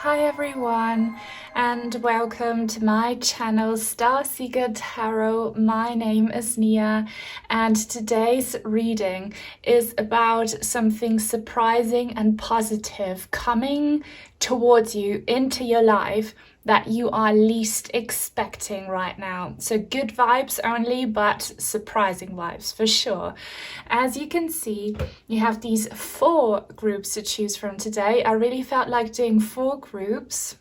Hi everyone, and welcome to my channel Starseeker Tarot. My name is Nia, and today's reading is about something surprising and positive coming towards you into your life that you are least expecting right now. So good vibes only, but surprising vibes for sure. As you can see, you have these 4 groups to choose from today. I really felt like doing 4 groups,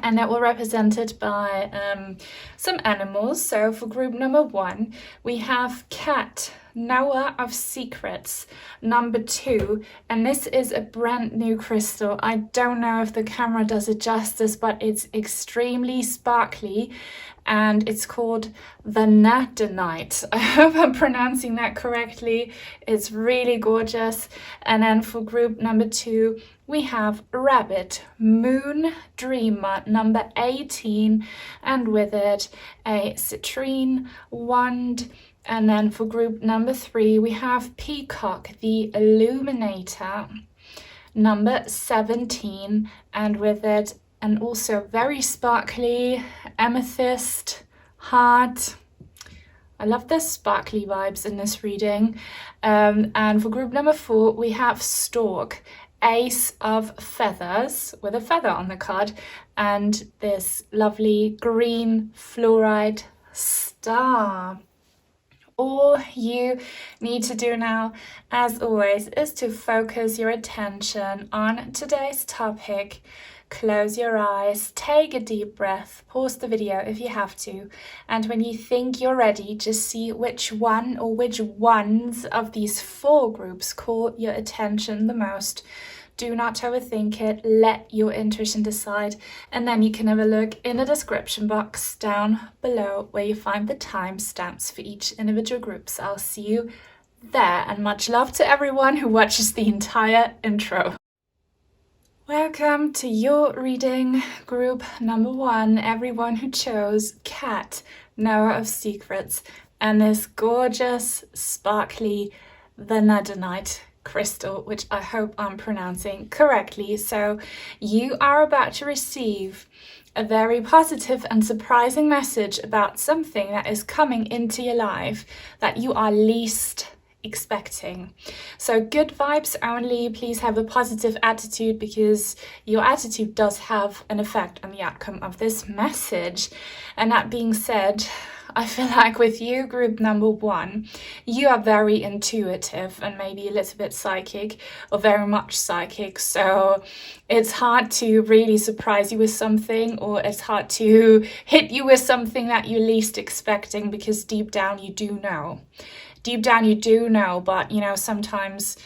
and that were represented by some animals. So for group number 1, we have cat, knower of secrets, number 2, and this is a brand new crystal. I don't know if the camera does it justice, but it's extremely sparkly, and it's called Vanadinite. I hope I'm pronouncing that correctly. It's really gorgeous. And then for group number 2, we have Rabbit, Moon Dreamer, number 18, and with it a Citrine wand. And then for group number 3, we have Peacock, the Illuminator, number 17, and with it and also very sparkly Amethyst heart. I love the sparkly vibes in this reading. And for group number 4, we have Stork, Ace of Feathers, with a feather on the card, and this lovely green fluorite star. All you need to do now, as always, is to focus your attention on today's topic. Close your eyes, take a deep breath, pause the video if you have to, and when you think you're ready, just see which one or which ones of these 4 groups call your attention the most. Do not overthink it, let your intuition decide, and then you can have a look in the description box down below where you find the timestamps for each individual groups. I'll see you there, and much love to everyone who watches the entire intro. Welcome to your reading, group number 1, everyone who chose cat, knower of secrets, and this gorgeous, sparkly Vanadinite crystal, which I hope I'm pronouncing correctly. So you are about to receive a very positive and surprising message about something that is coming into your life that you are least expecting. So good vibes only. Please have a positive attitude, because your attitude does have an effect on the outcome of this message. And that being said, I feel like with you, group number 1, you are very intuitive and maybe a little bit psychic, or very much psychic. So it's hard to really surprise you with something, or it's hard to hit you with something that you're least expecting, because deep down you do know. Deep down you do know, but sometimes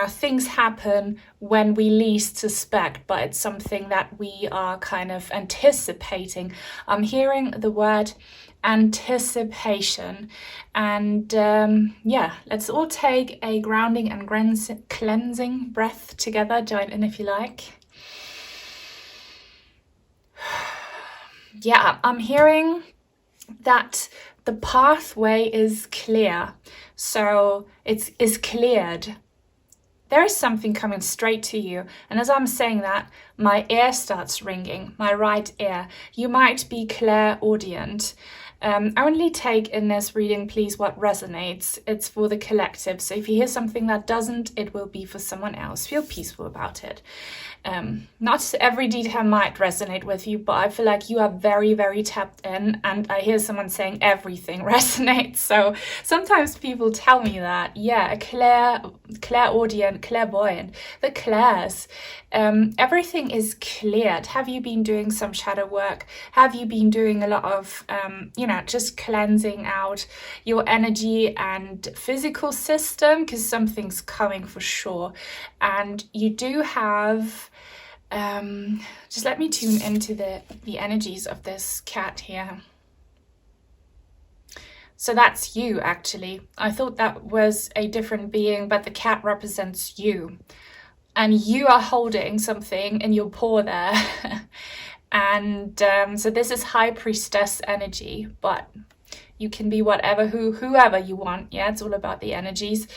things happen when we least suspect, but it's something that we are kind of anticipating. I'm hearing the word anticipation, and let's all take a grounding and cleansing breath together. Join in if you like. Yeah, I'm hearing that the pathway is clear, so it's cleared. There is something coming straight to you, and as I'm saying that, my ear starts ringing, my right ear. You might be clairaudient. Only take in this reading, please, what resonates. It's for the collective, so if you hear something that doesn't, it will be for someone else. Feel peaceful about it. Not every detail might resonate with you, but I feel like you are very, very tapped in, and I hear someone saying everything resonates. So sometimes people tell me that, yeah, a clairaudient, clairvoyant, the clairs, everything is cleared. Have you been doing some shadow work? Have you been doing a lot of, just cleansing out your energy and physical system? Because something's coming for sure. And you do have, just let me tune into the energies of this cat here. So that's you, actually. I thought that was a different being, but the cat represents you. And you are holding something in your paw there. And so this is High Priestess energy, but you can be whoever you want. Yeah, it's all about the energies.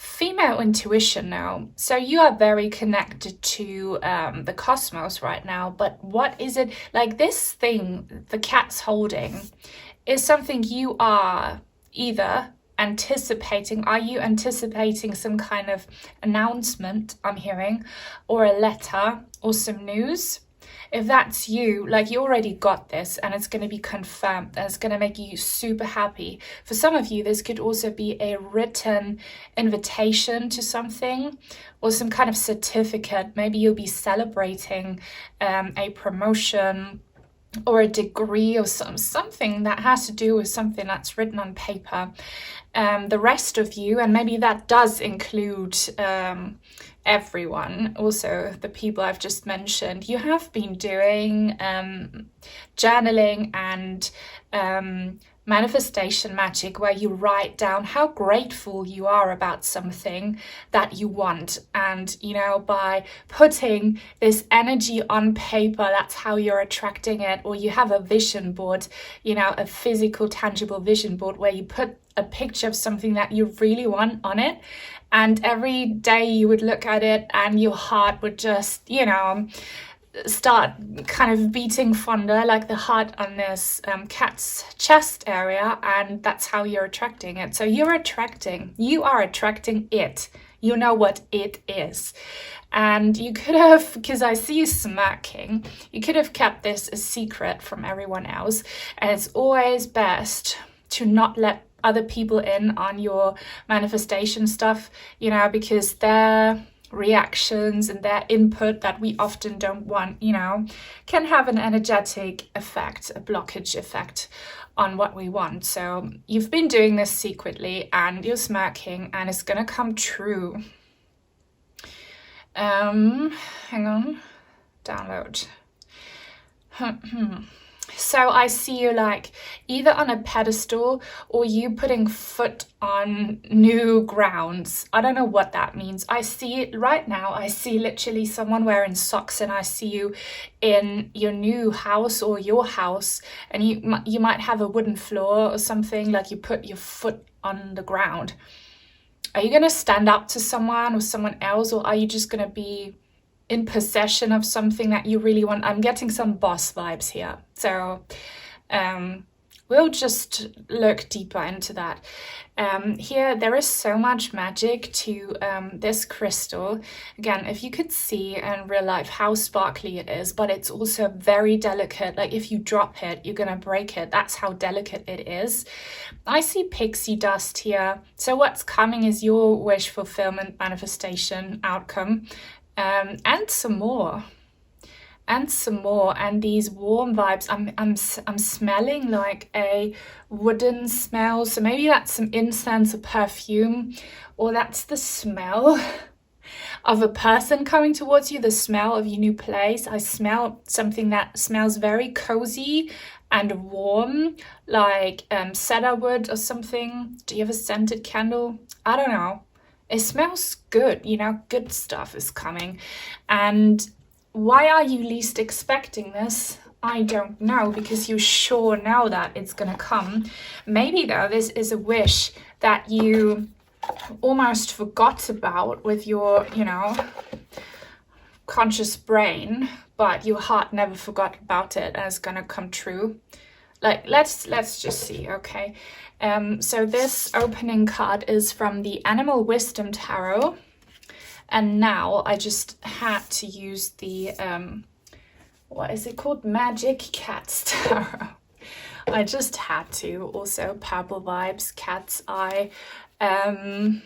female intuition now. So you are very connected to the cosmos right now, but what is it? Like this thing the cat's holding is something you are either anticipating. Are you anticipating some kind of announcement, I'm hearing, or a letter or some news? If that's you, like you already got this and it's going to be confirmed and it's going to make you super happy. For some of you, this could also be a written invitation to something or some kind of certificate. Maybe you'll be celebrating a promotion or a degree or something that has to do with something that's written on paper. The rest of you, and maybe that does include everyone, also the people I've just mentioned, you have been doing journaling and manifestation magic, where you write down how grateful you are about something that you want, and you know, by putting this energy on paper, that's how you're attracting it. Or you have a vision board, you know, a physical tangible vision board where you put a picture of something that you really want on it, and every day you would look at it and your heart would just, you know, start kind of beating fonder, like the heart on this cat's chest area, and that's how you're attracting it. So you are attracting it. You know what it is. And you could have, because I see you smirking, you could have kept this a secret from everyone else. And it's always best to not let other people in on your manifestation stuff, you know, because their reactions and their input that we often don't want, you know, can have an energetic effect, a blockage effect on what we want. So you've been doing this secretly and you're smirking, and it's gonna come true. Hang on, download. So I see you like either on a pedestal or you putting foot on new grounds. I don't know what that means. I see it right now. I see literally someone wearing socks, and I see you in your new house or your house, and you might have a wooden floor or something, like you put your foot on the ground. Are you going to stand up to someone or someone else, or are you just going to be in possession of something that you really want? I'm getting some boss vibes here. So we'll just look deeper into that. Here, there is so much magic to this crystal. Again, if you could see in real life how sparkly it is, but it's also very delicate. Like if you drop it, you're gonna break it. That's how delicate it is. I see pixie dust here. So what's coming is your wish fulfillment, manifestation, outcome. And some more, and these warm vibes. I'm smelling like a wooden smell, so maybe that's some incense or perfume, or that's the smell of a person coming towards you, the smell of your new place. I smell something that smells very cozy and warm, like cedarwood or something. Do you have a scented candle? I don't know. It smells good, you know, good stuff is coming. And why are you least expecting this? I don't know, because you sure know that it's gonna come. Maybe though, this is a wish that you almost forgot about with your, you know, conscious brain, but your heart never forgot about it, and it's gonna come true. Like, let's just see, okay? So this opening card is from the Animal Wisdom Tarot. And now I just had to use the, what is it called? Magic Cat's Tarot. I just had to. Also, purple vibes, cat's eye. There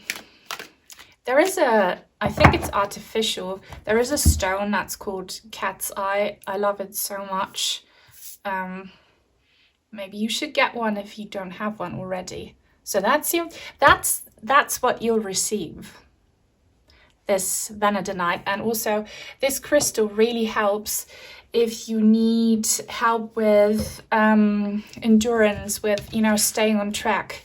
is a, I think it's artificial. There is a stone that's called cat's eye. I love it so much. Maybe you should get one if you don't have one already. So that's what you'll receive. This Vanadinite. And also this crystal really helps if you need help with endurance, with, you know, staying on track,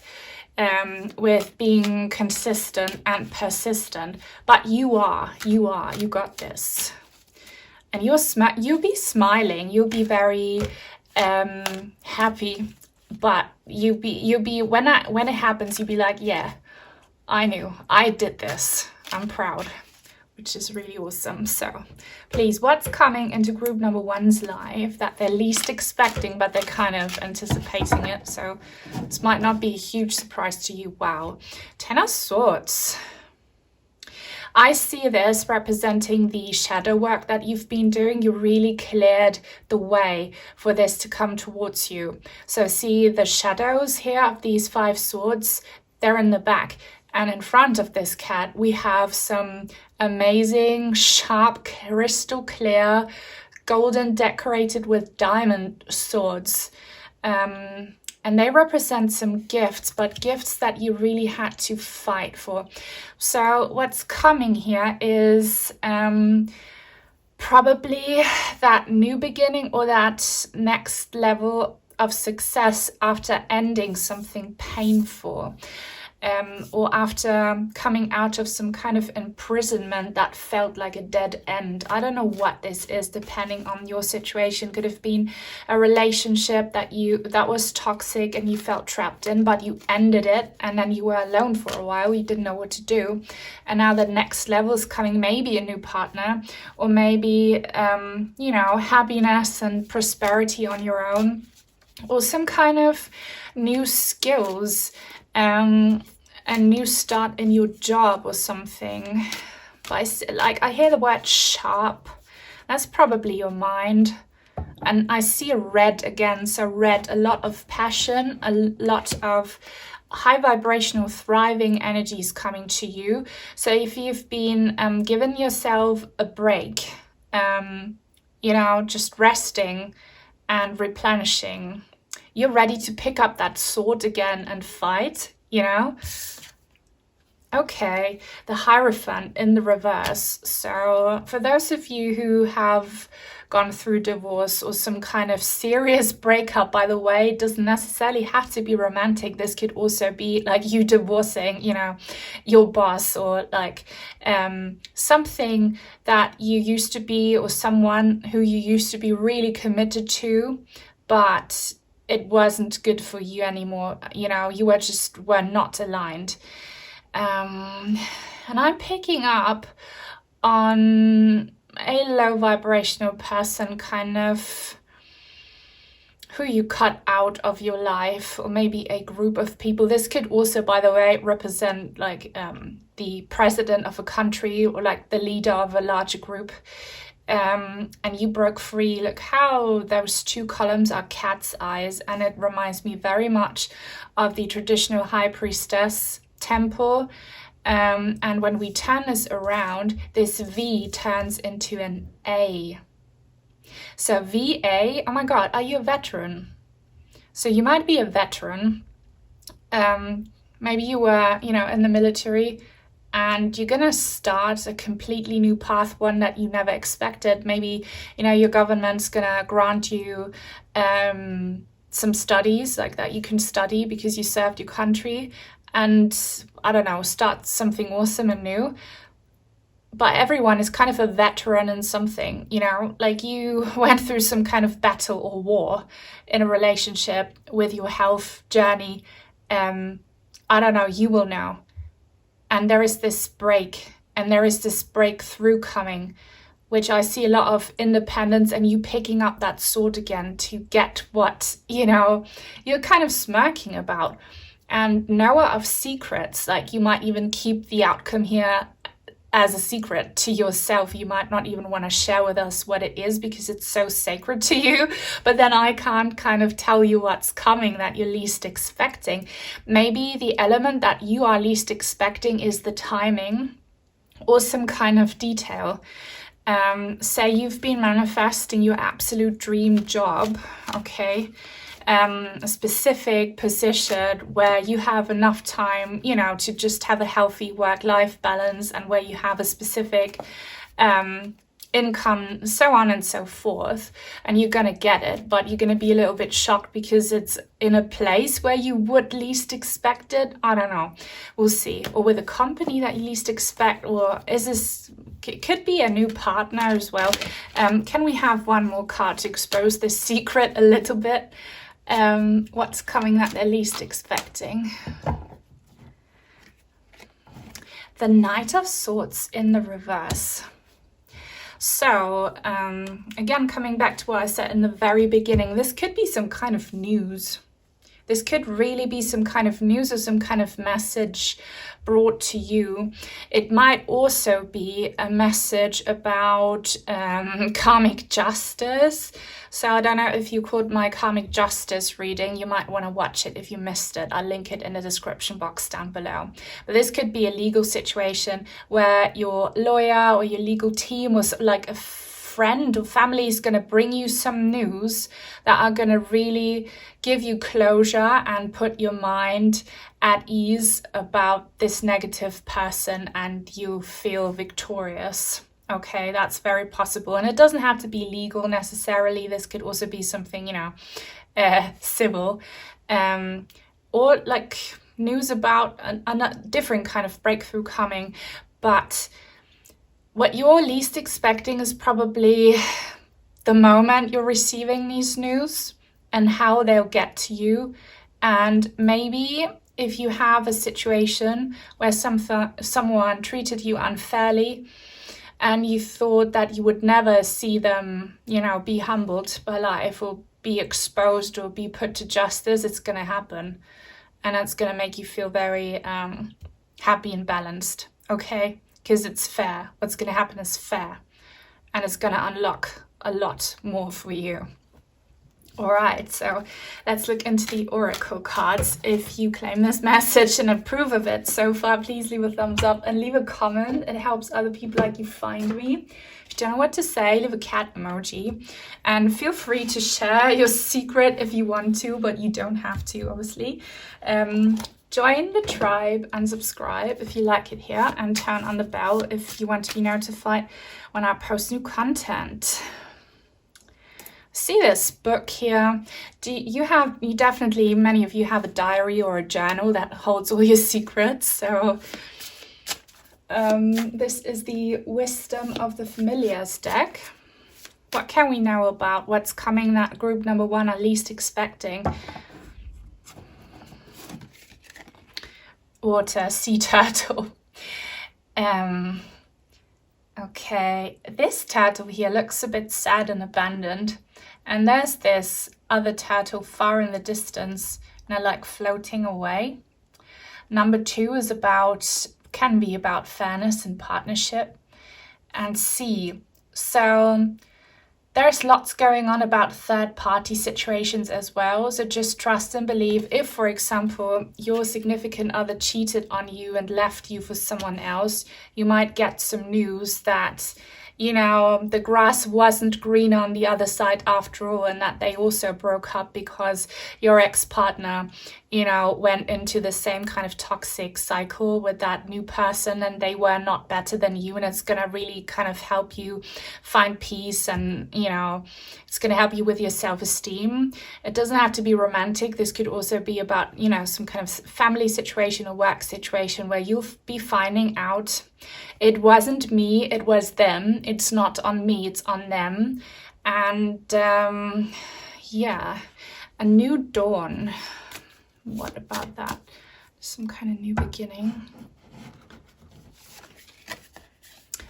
with being consistent and persistent. But you got this. And you'll be smiling, you'll be very happy, but you'll be when it happens, you'll be like, yeah, I knew. I did this. I'm proud, which is really awesome. So please, what's coming into group number one's life that they're least expecting, but they're kind of anticipating it? So this might not be a huge surprise to you. Wow. 10 of Swords. I see this representing the shadow work that you've been doing. You really cleared the way for this to come towards you. So see the shadows here of these 5 swords, they're in the back. And in front of this cat, we have some amazing, sharp, crystal clear, golden decorated with diamond swords. And they represent some gifts, but gifts that you really had to fight for. So what's coming here is probably that new beginning or that next level of success after ending something painful. Or after coming out of some kind of imprisonment that felt like a dead end. I don't know what this is, depending on your situation. Could have been a relationship that was toxic and you felt trapped in, but you ended it and then you were alone for a while. You didn't know what to do. And now the next level is coming, maybe a new partner, or maybe, happiness and prosperity on your own, or some kind of new skills. A new start in your job or something. But I hear the word sharp. That's probably your mind. And I see a red again. So red, a lot of passion, a lot of high vibrational thriving energies coming to you. So if you've been given yourself a break, just resting and replenishing, you're ready to pick up that sword again and fight, Okay, the Hierophant in the reverse. So for those of you who have gone through divorce or some kind of serious breakup, by the way, it doesn't necessarily have to be romantic. This could also be like you divorcing, your boss, or like something that you used to be, or someone who you used to be really committed to, but it wasn't good for you anymore. You were not aligned. And I'm picking up on a low vibrational person, kind of who you cut out of your life, or maybe a group of people. This could also, by the way, represent like the president of a country, or like the leader of a larger group. And you broke free. Look how those 2 columns are cat's eyes, and it reminds me very much of the traditional high priestess temple. And when we turn this around, this V turns into an A. So VA, oh my God, are you a veteran? So you might be a veteran. Maybe you were, in the military, and you're going to start a completely new path, one that you never expected. Maybe, your government's going to grant you some studies like that you can study because you served your country, and, I don't know, start something awesome and new. But everyone is kind of a veteran in something, like you went through some kind of battle or war in a relationship with your health journey. I don't know, you will know. And there is this break, and there is this breakthrough coming, which I see a lot of independence and you picking up that sword again to get what, you're kind of smirking about. And knower of secrets, like you might even keep the outcome here as a secret to yourself. You might not even want to share with us what it is because it's so sacred to you, but then I can't kind of tell you what's coming that you're least expecting. Maybe the element that you are least expecting is the timing or some kind of detail. Say you've been manifesting your absolute dream job, okay? A specific position where you have enough time, to just have a healthy work-life balance, and where you have a specific income, so on and so forth, and you're going to get it, but you're going to be a little bit shocked because it's in a place where you would least expect it. I don't know. We'll see. Or with a company that you least expect, or it could be a new partner as well. Can we have one more card to expose this secret a little bit? What's coming that they're least expecting? the Knight of Swords in the reverse. So, again, coming back to what I said in the very beginning, this could be some kind of news. This could really be some kind of news or some kind of message brought to you. It might also be a message about karmic justice. So I don't know if you caught my karmic justice reading. You might want to watch it if you missed it. I'll link it in the description box down below. But this could be a legal situation where your lawyer or your legal team or like a friend or family is going to bring you some news that are going to really give you closure and put your mind at ease about this negative person, and you feel victorious. Okay, that's very possible. And it doesn't have to be legal necessarily. This could also be something, you know, civil, or like news about a different kind of breakthrough coming. But what you're least expecting is probably the moment you're receiving these news and how they'll get to you. And maybe if you have a situation where someone treated you unfairly and you thought that you would never see them, you know, be humbled by life or be exposed or be put to justice, it's going to happen. And that's going to make you feel very happy and balanced, okay? Because it's fair. What's going to happen is fair. And it's going to unlock a lot more for you. All right, so let's look into the oracle cards. If you claim this message and approve of it so far, please leave a thumbs up and leave a comment. It helps other people like you find me. If you don't know what to say, leave a cat emoji. And feel free to share your secret if you want to, but you don't have to, obviously. Join the tribe and subscribe if you like it here, and turn on the bell if you want to be notified when I post new content. See this book here? You definitely, many of you have a diary or a journal that holds all your secrets. So this is the Wisdom of the Familiars deck. What can we know about what's coming that group number one are least expecting? Water, sea turtle. Okay, this turtle here looks a bit sad and abandoned. And there's this other turtle far in the distance, and they're like floating away. Number two is can be about fairness and partnership. And sea. So there's lots going on about third-party situations as well. So just trust and believe. If, for example, your significant other cheated on you and left you for someone else, you might get some news that, you know, the grass wasn't green on the other side after all, and that they also broke up because your ex-partner, you know, went into the same kind of toxic cycle with that new person, and they were not better than you. And it's going to really kind of help you find peace, and, you know, it's going to help you with your self-esteem. It doesn't have to be romantic. This could also be about, you know, some kind of family situation or work situation where you'll be finding out it wasn't me, it was them. It's not on me, it's on them. And yeah, a new dawn. What about that? Some kind of new beginning.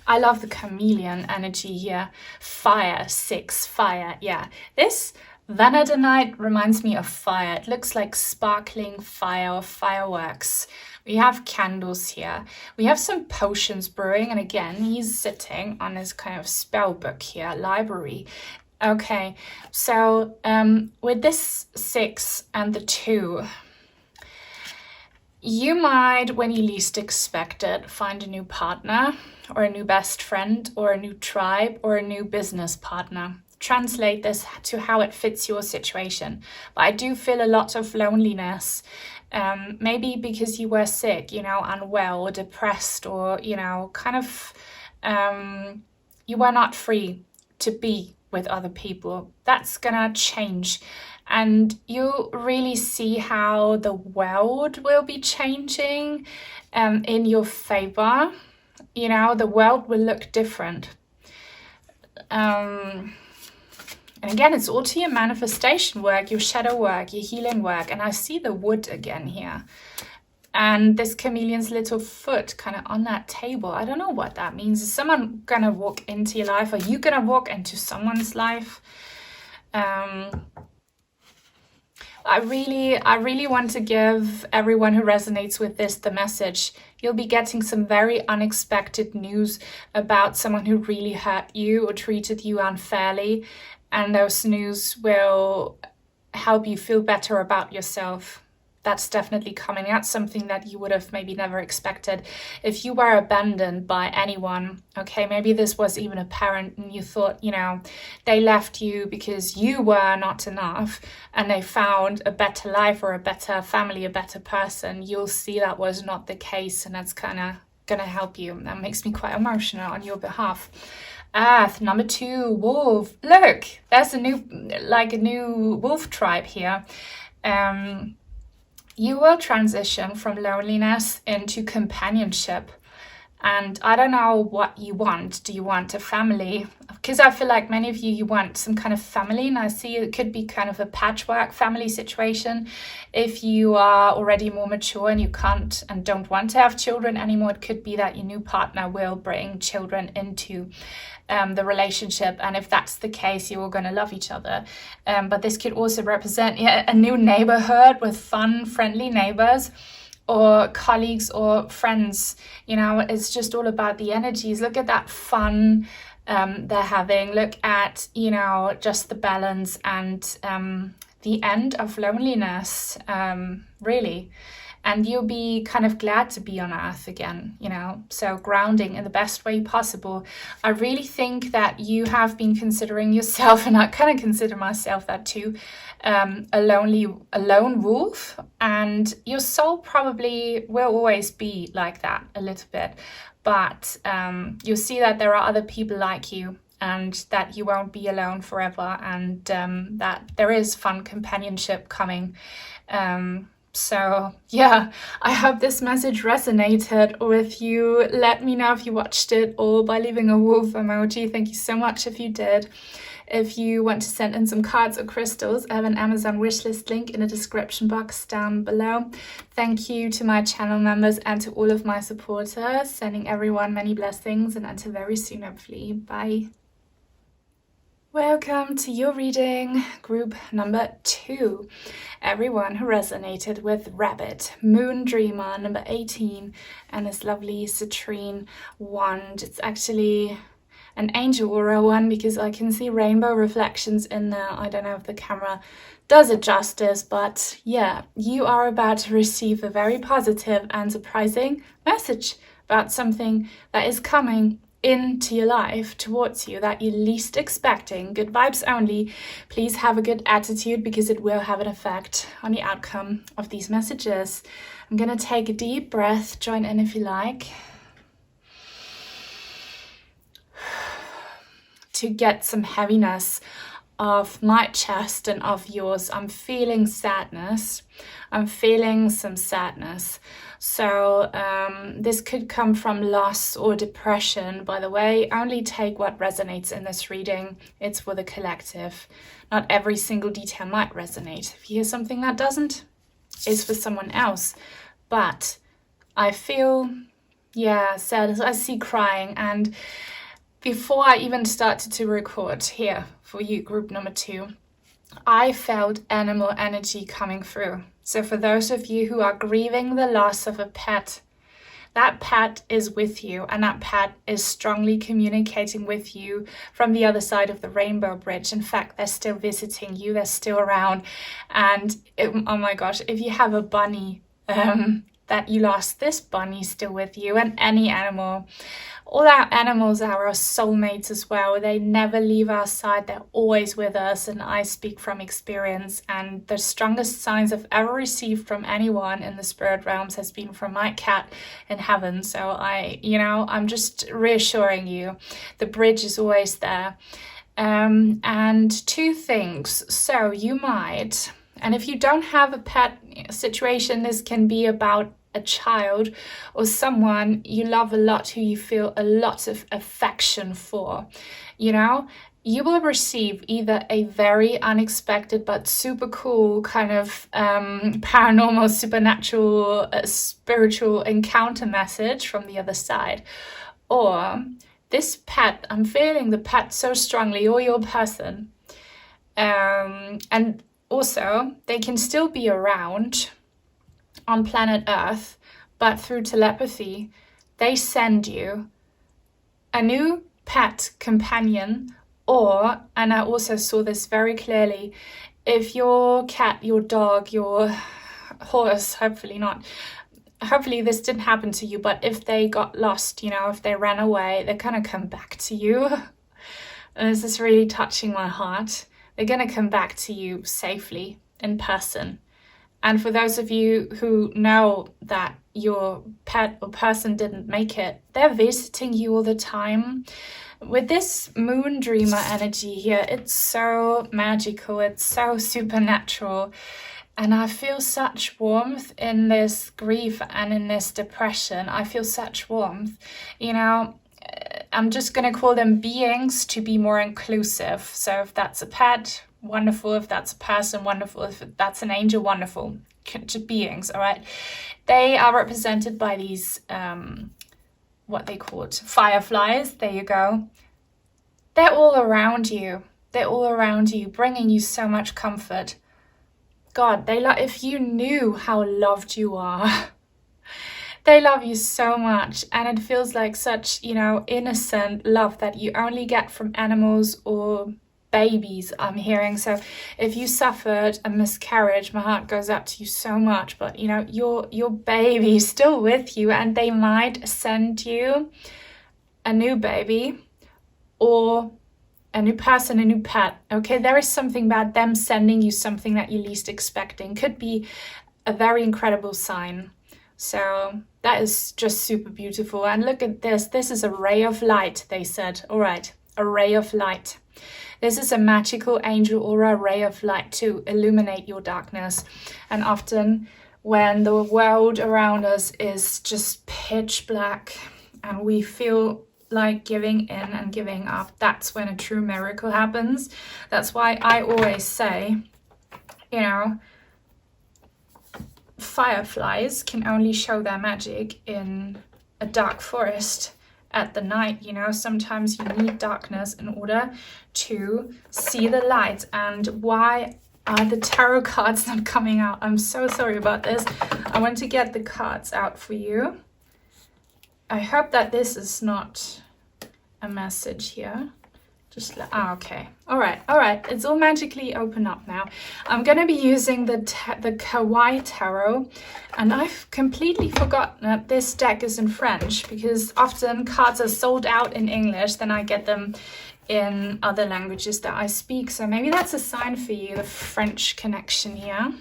I love the chameleon energy here. Fire, 6, fire. Yeah, this Vanadinite reminds me of fire. It looks like sparkling fire or fireworks. We have candles here. We have some potions brewing. And again, he's sitting on his kind of spell book here, library. Okay, so with this 6 and the 2, you might, when you least expect it, find a new partner or a new best friend or a new tribe or a new business partner. Translate this to how it fits your situation. But I do feel a lot of loneliness. Maybe because you were sick, you know, unwell or depressed, or, you know, kind of you were not free to be with other people. That's gonna change, and you really see how the world will be changing in your favor. You know, the world will look different. And again, it's all to your manifestation work, your shadow work, your healing work. And I see the wood again here. And this chameleon's little foot kind of on that table. I don't know what that means. Is someone gonna walk into your life? Are you gonna walk into someone's life? I really want to give everyone who resonates with this the message. You'll be getting some very unexpected news about someone who really hurt you or treated you unfairly. And those news will help you feel better about yourself. That's definitely coming. That's something that you would have maybe never expected. If you were abandoned by anyone, okay, maybe this was even a parent and you thought, you know, they left you because you were not enough and they found a better life or a better family, a better person, you'll see that was not the case, and that's kind of gonna help you. That makes me quite emotional on your behalf. Earth, number 2, wolf. Look, there's a new wolf tribe here. You will transition from loneliness into companionship. And I don't know what you want. Do you want a family? Because I feel like many of you want some kind of family. And I see it could be kind of a patchwork family situation. If you are already more mature and you can't and don't want to have children anymore, it could be that your new partner will bring children into the relationship. And if that's the case, you're all going to love each other. But this could also represent a new neighborhood with fun, friendly neighbors, or colleagues or friends. You know, it's just all about the energies. Look at that fun they're having. Look at, you know, just the balance and the end of loneliness, really. And you'll be kind of glad to be on Earth again, you know, so grounding in the best way possible. I really think that you have been considering yourself, and I kind of consider myself that too, a lone wolf, and your soul probably will always be like that a little bit, but you'll see that there are other people like you, and that you won't be alone forever, and that there is fun companionship coming. So yeah, I hope this message resonated with you. Let me know if you watched it all by leaving a wolf emoji. Thank you so much if you did. If you want to send in some cards or crystals, I have an Amazon wishlist link in the description box down below. Thank you to my channel members and to all of my supporters. Sending everyone many blessings, and until very soon, hopefully. Bye. Welcome to your reading, group number 2. Everyone who resonated with Rabbit, Moon Dreamer, number 18, and this lovely citrine wand. It's actually an angel aura one because I can see rainbow reflections in there. I don't know if the camera does it justice, but yeah, you are about to receive a very positive and surprising message about something that is coming into your life towards you that you're least expecting. Good vibes only. Please have a good attitude because it will have an effect on the outcome of these messages. I'm gonna take a deep breath. Join in if you like. To get some heaviness off my chest and of yours. I'm feeling sadness. I'm feeling some sadness. So this could come from loss or depression. By the way, only take what resonates in this reading. It's for the collective. Not every single detail might resonate. If you hear something that doesn't, it's for someone else. But I feel, sad. I see crying. And before I even started to record here for you, group number 2, I felt animal energy coming through. So for those of you who are grieving the loss of a pet, that pet is with you, and that pet is strongly communicating with you from the other side of the rainbow bridge. In fact, they're still visiting you, they're still around. And oh my gosh, if you have a bunny that you lost, this bunny's still with you, and any animal. All our animals are our soulmates as well. They never leave our side. They're always with us. And I speak from experience. And the strongest signs I've ever received from anyone in the spirit realms has been from my cat in heaven. So I'm just reassuring you, the bridge is always there. And 2 things. So you might, and if you don't have a pet situation, this can be about a child or someone you love a lot, who you feel a lot of affection for, you will receive either a very unexpected but super cool kind of paranormal, supernatural, spiritual encounter message from the other side, or this pet, I'm feeling the pet so strongly, or your person, and also they can still be around on planet Earth, but through telepathy, they send you a new pet companion. Or, and I also saw this very clearly, if your cat, your dog, your horse, hopefully not, hopefully this didn't happen to you, but if they got lost, you know, if they ran away, they're gonna come back to you. And this is really touching my heart. They're gonna come back to you safely in person. And for those of you who know that your pet or person didn't make it, they're visiting you all the time. With this moon dreamer energy here, it's so magical, it's so supernatural. And I feel such warmth in this grief and in this depression. I feel such warmth. You know, I'm just going to call them beings to be more inclusive. So if that's a pet, wonderful. If that's a person, wonderful. If that's an angel, wonderful. Beings, all right? They are represented by these what they called fireflies. There you go. They're all around you. They're all around you, bringing you so much comfort. God, if you knew how loved you are, they love you so much. And it feels like such, you know, innocent love that you only get from animals or babies, I'm hearing. So if you suffered a miscarriage, my heart goes out to you so much. But you know, your baby's still with you, and they might send you a new baby or a new person, a new pet. Okay, there is something about them sending you something that you're least expecting. Could be a very incredible sign. So that is just super beautiful. And look at this. This is a ray of light, they said. All right, a ray of light. This is a magical angel or a ray of light to illuminate your darkness. And often when the world around us is just pitch black and we feel like giving in and giving up, that's when a true miracle happens. That's why I always say, you know, fireflies can only show their magic in a dark forest at the night. You know, sometimes you need darkness in order to see the light. And why are the tarot cards not coming out? I'm so sorry about this. I want to get the cards out for you. I hope that this is not a message here. Okay. All right. It's all magically open up now. I'm going to be using the Kawaii Tarot, and I've completely forgotten that this deck is in French, because often cards are sold out in English, then I get them in other languages that I speak. So maybe that's a sign for you, the French connection here.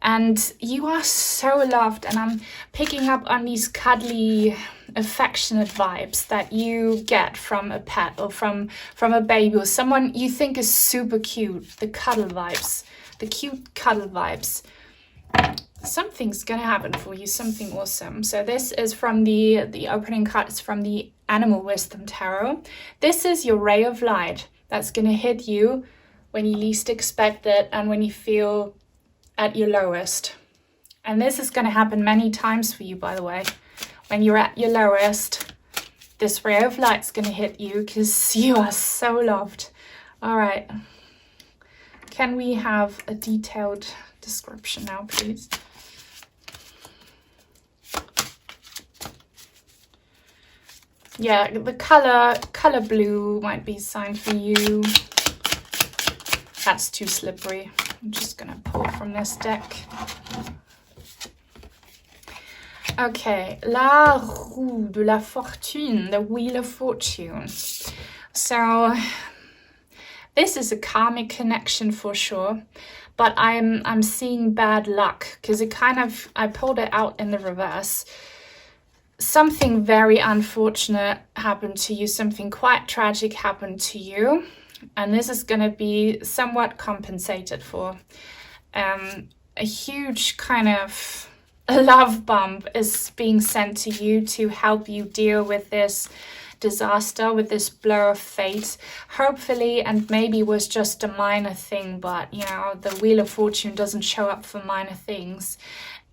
And you are so loved, and I'm picking up on these cuddly, affectionate vibes that you get from a pet or from a baby or someone you think is super cute. The cuddle vibes, the cute cuddle vibes. Something's gonna happen for you, something awesome. So this is from the opening card is from the Animal Wisdom Tarot. This is your ray of light that's gonna hit you when you least expect it and when you feel at your lowest. And this is going to happen many times for you, by the way. When you're at your lowest, this ray of light's going to hit you because you are so loved. All right. Can we have a detailed description now, please? Yeah, the color blue might be a sign for you. That's too slippery. I'm just gonna pull from this deck. Okay, La Roue de la Fortune, the Wheel of Fortune. So this is a karmic connection for sure, but I'm seeing bad luck because I pulled it out in the reverse. Something very unfortunate happened to you, something quite tragic happened to you. And this is going to be somewhat compensated for. A huge kind of love bump is being sent to you to help you deal with this disaster, with this blow of fate, hopefully, and maybe was just a minor thing, but you know, the Wheel of Fortune doesn't show up for minor things.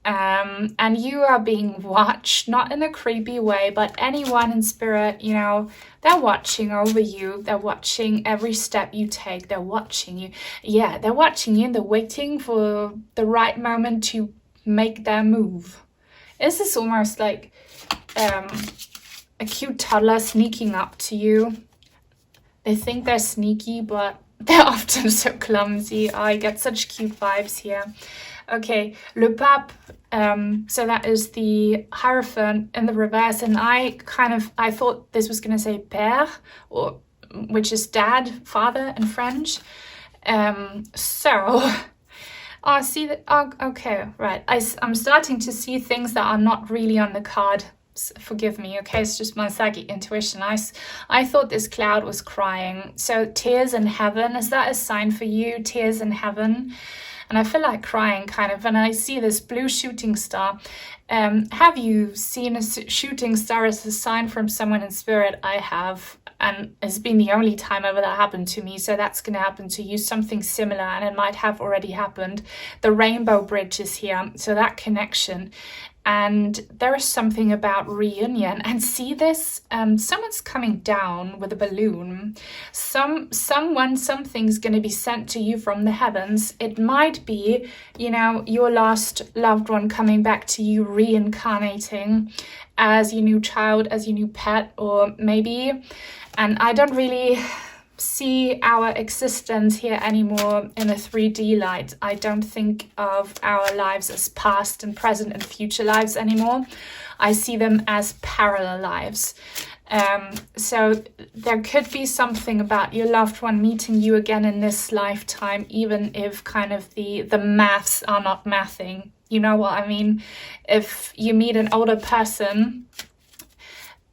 And you are being watched, not in a creepy way, but anyone in spirit, you know, they're watching over you. They're watching every step you take. They're watching you. Yeah, they're watching you, and they're waiting for the right moment to make their move. This is almost like a cute toddler sneaking up to you. They think they're sneaky, but they're often so clumsy. I get such cute vibes here. Okay, Le Pape, so that is the Hierophant in the reverse, and I thought this was going to say Père, or which is dad, father in French. Oh, see that? Oh, okay, right. I'm starting to see things that are not really on the card. Forgive me, okay? It's just my psychic intuition. I thought this cloud was crying. So tears in heaven, is that a sign for you? Tears in heaven? And I feel like crying kind of, and I see this blue shooting star. Have you seen a shooting star as a sign from someone in spirit? I have, and it's been the only time ever that happened to me, so that's going to happen to you, something similar, and it might have already happened. The rainbow bridge is here, so that connection. And there is something about reunion. And see this? Someone's coming down with a balloon. Something's going to be sent to you from the heavens. It might be, you know, your lost loved one coming back to you, reincarnating as your new child, as your new pet, or maybe, and I don't really see our existence here anymore in a 3D light. I don't think of our lives as past and present and future lives anymore. I see them as parallel lives. So there could be something about your loved one meeting you again in this lifetime, even if kind of the maths are not mathing. You know what I mean? If you meet an older person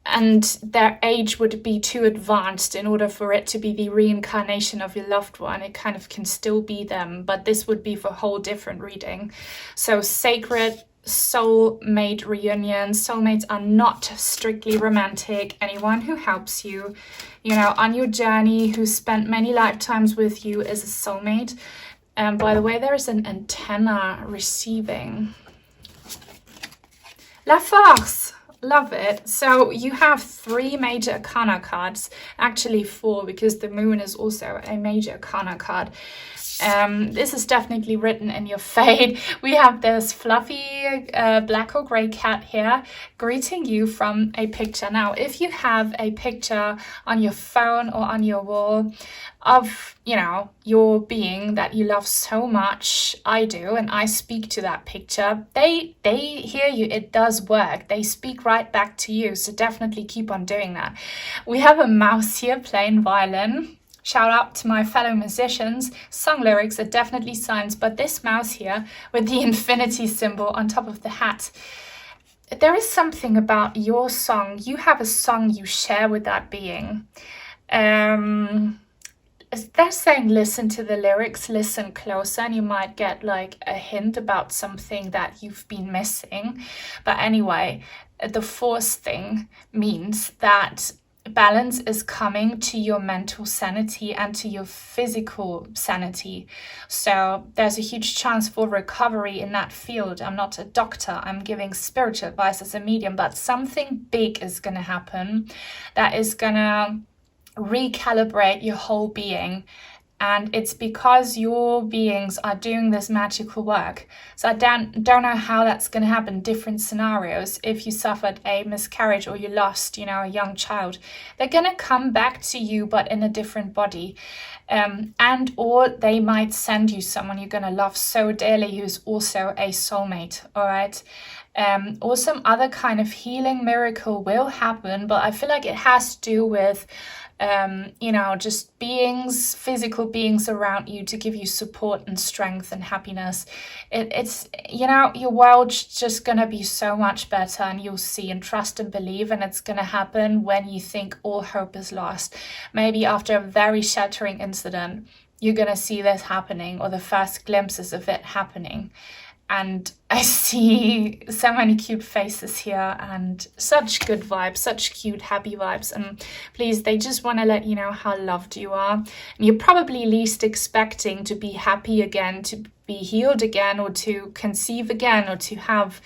and their age would be too advanced in order for it to be the reincarnation of your loved one, it kind of can still be them, but this would be for a whole different reading. So sacred soulmate reunions. Soulmates are not strictly romantic. Anyone who helps you, you know, on your journey, who spent many lifetimes with you, is a soulmate. And by the way, there is an antenna receiving. La Force! Love it. So you have 3 major arcana cards, actually 4, because the moon is also a major arcana card. This is definitely written in your fate. We have this fluffy black or grey cat here greeting you from a picture. Now, if you have a picture on your phone or on your wall of, you know, your being that you love so much, I do, and I speak to that picture, they hear you. It does work. They speak right back to you. So definitely keep on doing that. We have a mouse here playing violin. Shout out to my fellow musicians. Song lyrics are definitely signs, but this mouse here with the infinity symbol on top of the hat, there is something about your song. You have a song you share with that being. They're saying listen to the lyrics, listen closer, and you might get like a hint about something that you've been missing. But anyway, the force thing means that balance is coming to your mental sanity and to your physical sanity. So there's a huge chance for recovery in that field. I'm not a doctor. I'm giving spiritual advice as a medium, but something big is going to happen that is going to recalibrate your whole being. And it's because your beings are doing this magical work. So I don't know how that's going to happen. Different scenarios. If you suffered a miscarriage or you lost, you know, a young child, they're going to come back to you, but in a different body. And or they might send you someone you're going to love so dearly who's also a soulmate. All right. Or some other kind of healing miracle will happen. But I feel like it has to do with you know, just beings, physical beings around you to give you support and strength and happiness. It's, you know, your world's just going to be so much better, and you'll see and trust and believe, and it's going to happen when you think all hope is lost. Maybe after a very shattering incident, you're going to see this happening, or the first glimpses of it happening. And I see so many cute faces here and such good vibes, such cute, happy vibes. And please, they just want to let you know how loved you are. And you're probably least expecting to be happy again, to be healed again, or to conceive again, or to have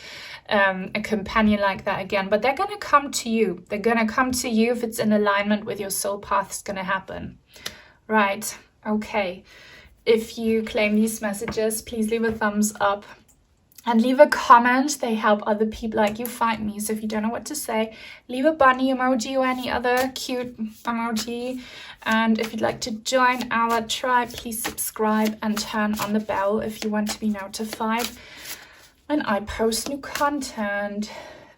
a companion like that again. But they're going to come to you. They're going to come to you if it's in alignment with your soul path. It's going to happen. Right. Okay. If you claim these messages, please leave a thumbs up. And leave a comment. They help other people like you find me. So if you don't know what to say, leave a bunny emoji or any other cute emoji. And if you'd like to join our tribe, please subscribe and turn on the bell if you want to be notified when I post new content.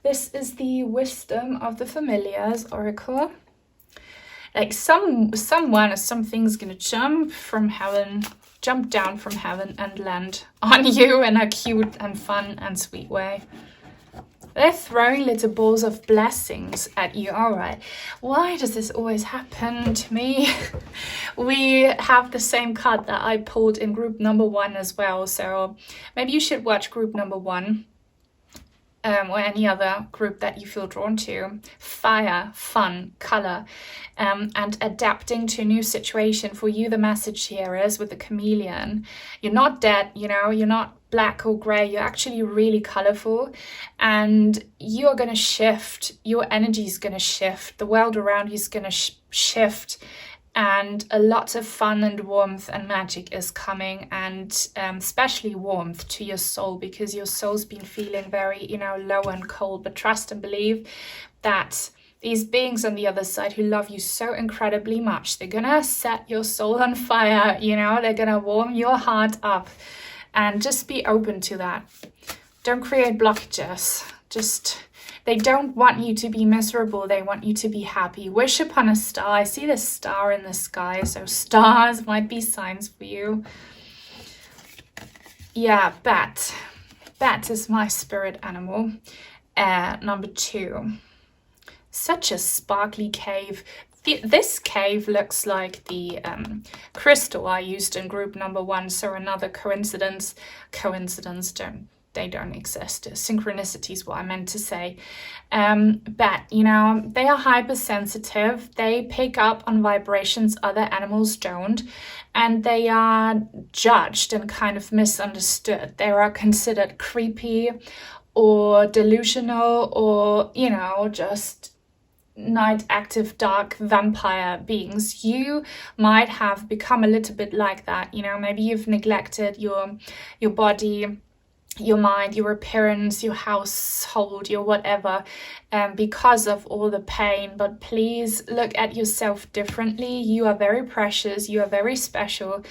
This is the Wisdom of the Familiars Oracle. Like someone or something's gonna jump down from heaven and land on you in a cute and fun and sweet way. They're throwing little balls of blessings at you. All right, why does this always happen to me? We have the same card that I pulled in group number 1 as well, so maybe you should watch group number 1. Or any other group that you feel drawn to. Fire, fun, color, and adapting to a new situation. For you, the message here is with the chameleon, you're not dead, you know, you're not black or gray, you're actually really colorful, and you're going to shift. Your energy is going to shift. The world around you is going to shift. And a lot of fun and warmth and magic is coming, and especially warmth to your soul, because your soul's been feeling very, low and cold. But trust and believe that these beings on the other side who love you so incredibly much, they're gonna set your soul on fire, they're gonna warm your heart up, and just be open to that. Don't create blockages. They don't want you to be miserable. They want you to be happy. Wish upon a star. I see the star in the sky. So stars might be signs for you. Yeah, bat. Bat is my spirit animal. Number 2. Such a sparkly cave. This cave looks like the crystal I used in group number 1. So another coincidence. They don't exist. Synchronicity is what I meant to say. But, they are hypersensitive. They pick up on vibrations other animals don't. And they are judged and kind of misunderstood. They are considered creepy or delusional or, just night active dark vampire beings. You might have become a little bit like that. Maybe you've neglected your body, your mind, your appearance, your household, your whatever, because of all the pain. But please look at yourself differently. You are very precious, you are very special,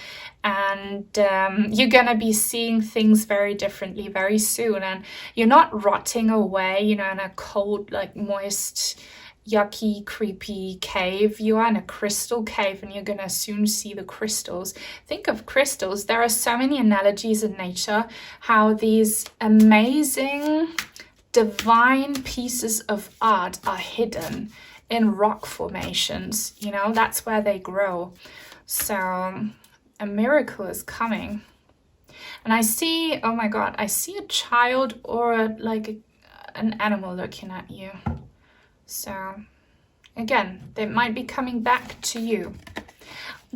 and you're gonna be seeing things very differently very soon. And you're not rotting away, in a cold, like moist, yucky, creepy cave. You are in a crystal cave, and you're gonna soon see the crystals. Think of crystals. There are so many analogies in nature how these amazing divine pieces of art are hidden in rock formations. That's where they grow. So a miracle is coming. And I see, oh my God, I see a child or an animal looking at you. So, again, they might be coming back to you.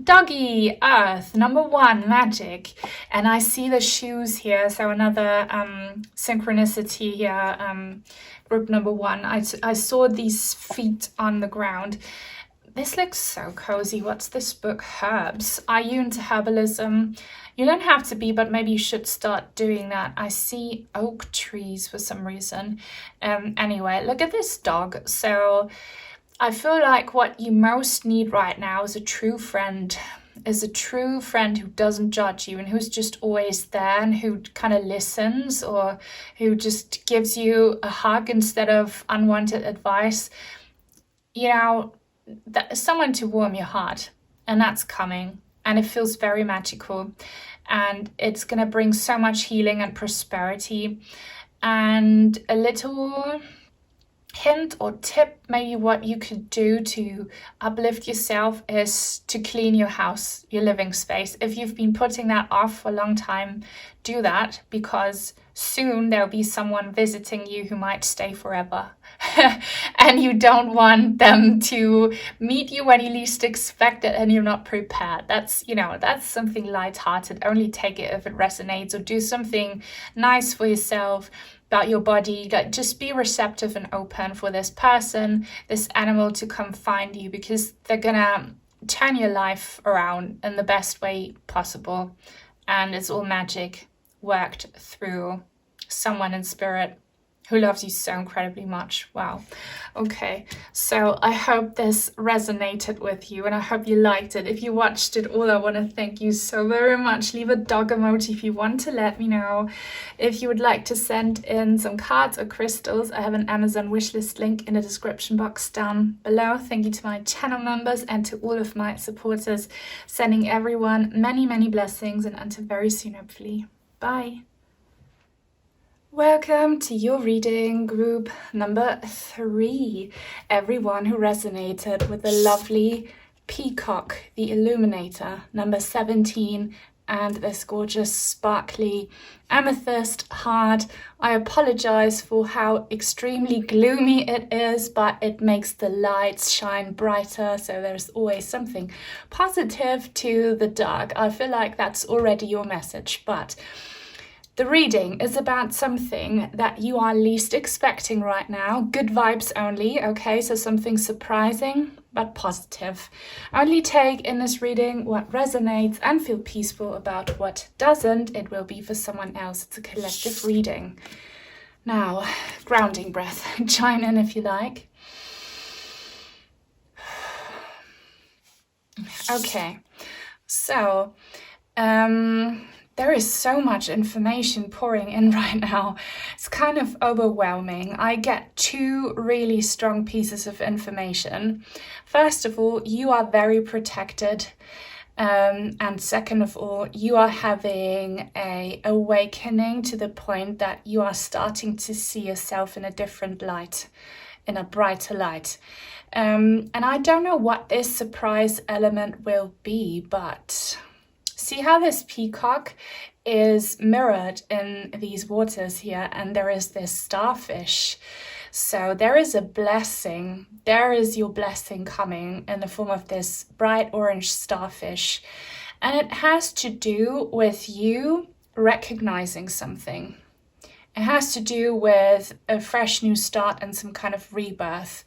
Doggy, Earth, number 1, magic. And I see the shoes here. So another synchronicity here, group number 1. I saw these feet on the ground. This looks so cozy. What's this book? Herbs. Are you into herbalism? You don't have to be, but maybe you should start doing that. I see oak trees for some reason. Anyway, look at this dog. So I feel like what you most need right now is a true friend. Is a true friend who doesn't judge you and who's just always there and who kind of listens, or who just gives you a hug instead of unwanted advice. Someone to warm your heart, and that's coming. And it feels very magical, and it's going to bring so much healing and prosperity, and a little hint or tip, maybe what you could do to uplift yourself is to clean your house, your living space. If you've been putting that off for a long time, do that, because soon there'll be someone visiting you who might stay forever. And you don't want them to meet you when you least expect it and you're not prepared. That's, that's something lighthearted. Only take it if it resonates, or do something nice for yourself, about your body. Like, just be receptive and open for this person, this animal, to come find you, because they're gonna turn your life around in the best way possible. And it's all magic worked through someone in spirit who loves you so incredibly much. Wow. Okay, so I hope this resonated with you, and I hope you liked it. If you watched it all, I want to thank you so very much. Leave a dog emoji if you want to let me know. If you would like to send in some cards or crystals, I have an Amazon wishlist link in the description box down below. Thank you to my channel members and to all of my supporters. Sending everyone many, many blessings, and until very soon, hopefully. Bye. Welcome to your reading group number 3. Everyone who resonated with the lovely peacock, the Illuminator, number 17, and this gorgeous sparkly amethyst heart. I apologize for how extremely gloomy it is, but it makes the lights shine brighter, so there's always something positive to the dark. I feel like that's already your message, but the reading is about something that you are least expecting right now. Good vibes only, okay? So something surprising but positive. Only take in this reading what resonates and feel peaceful about what doesn't. It will be for someone else. It's a collective reading. Now, grounding breath. Chime in if you like. Okay, so there is so much information pouring in right now. It's kind of overwhelming. I get 2 really strong pieces of information. First of all, you are very protected. And second of all, you are having an awakening to the point that you are starting to see yourself in a different light, in a brighter light. And I don't know what this surprise element will be, but see how this peacock is mirrored in these waters here, and there is this starfish. So there is a blessing. There is your blessing coming in the form of this bright orange starfish. And it has to do with you recognizing something. It has to do with a fresh new start and some kind of rebirth.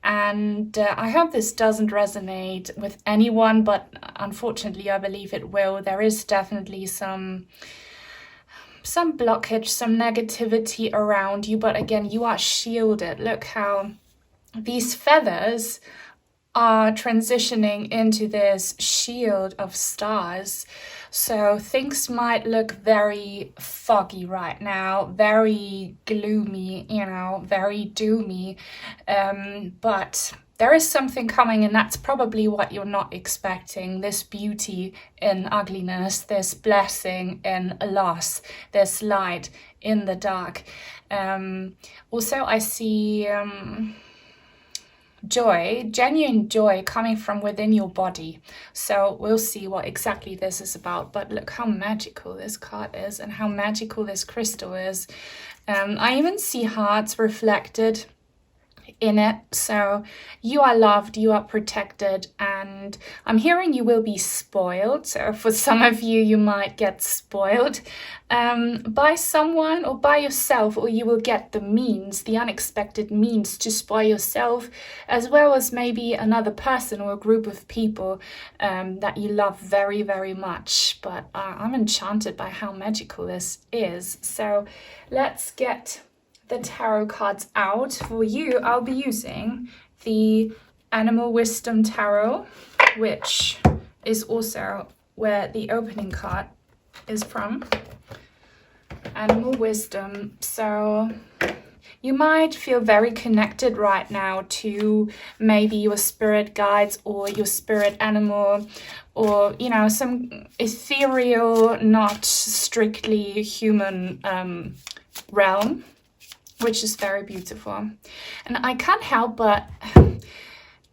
And I hope this doesn't resonate with anyone, but unfortunately I believe it will. There is definitely some blockage, some negativity around you, but again, you are shielded. Look how these feathers are transitioning into this shield of stars. So things might look very foggy right now, very gloomy, very doomy, but there is something coming, and that's probably what you're not expecting. This beauty in ugliness, this blessing in a loss, this light in the dark. Also, I see joy, genuine joy coming from within your body. So we'll see what exactly this is about. But look how magical this card is and how magical this crystal is. I even see hearts reflected in it. So you are loved, you are protected, and I'm hearing you will be spoiled. So for some of you, you might get spoiled by someone or by yourself, or you will get the means, the unexpected means to spoil yourself, as well as maybe another person or a group of people that you love very, very much. But I'm enchanted by how magical this is. So let's get the tarot cards out. For you, I'll be using the Animal Wisdom Tarot, which is also where the opening card is from. Animal Wisdom. So you might feel very connected right now to maybe your spirit guides or your spirit animal, or some ethereal, not strictly human realm. which is very beautiful. And I can't help but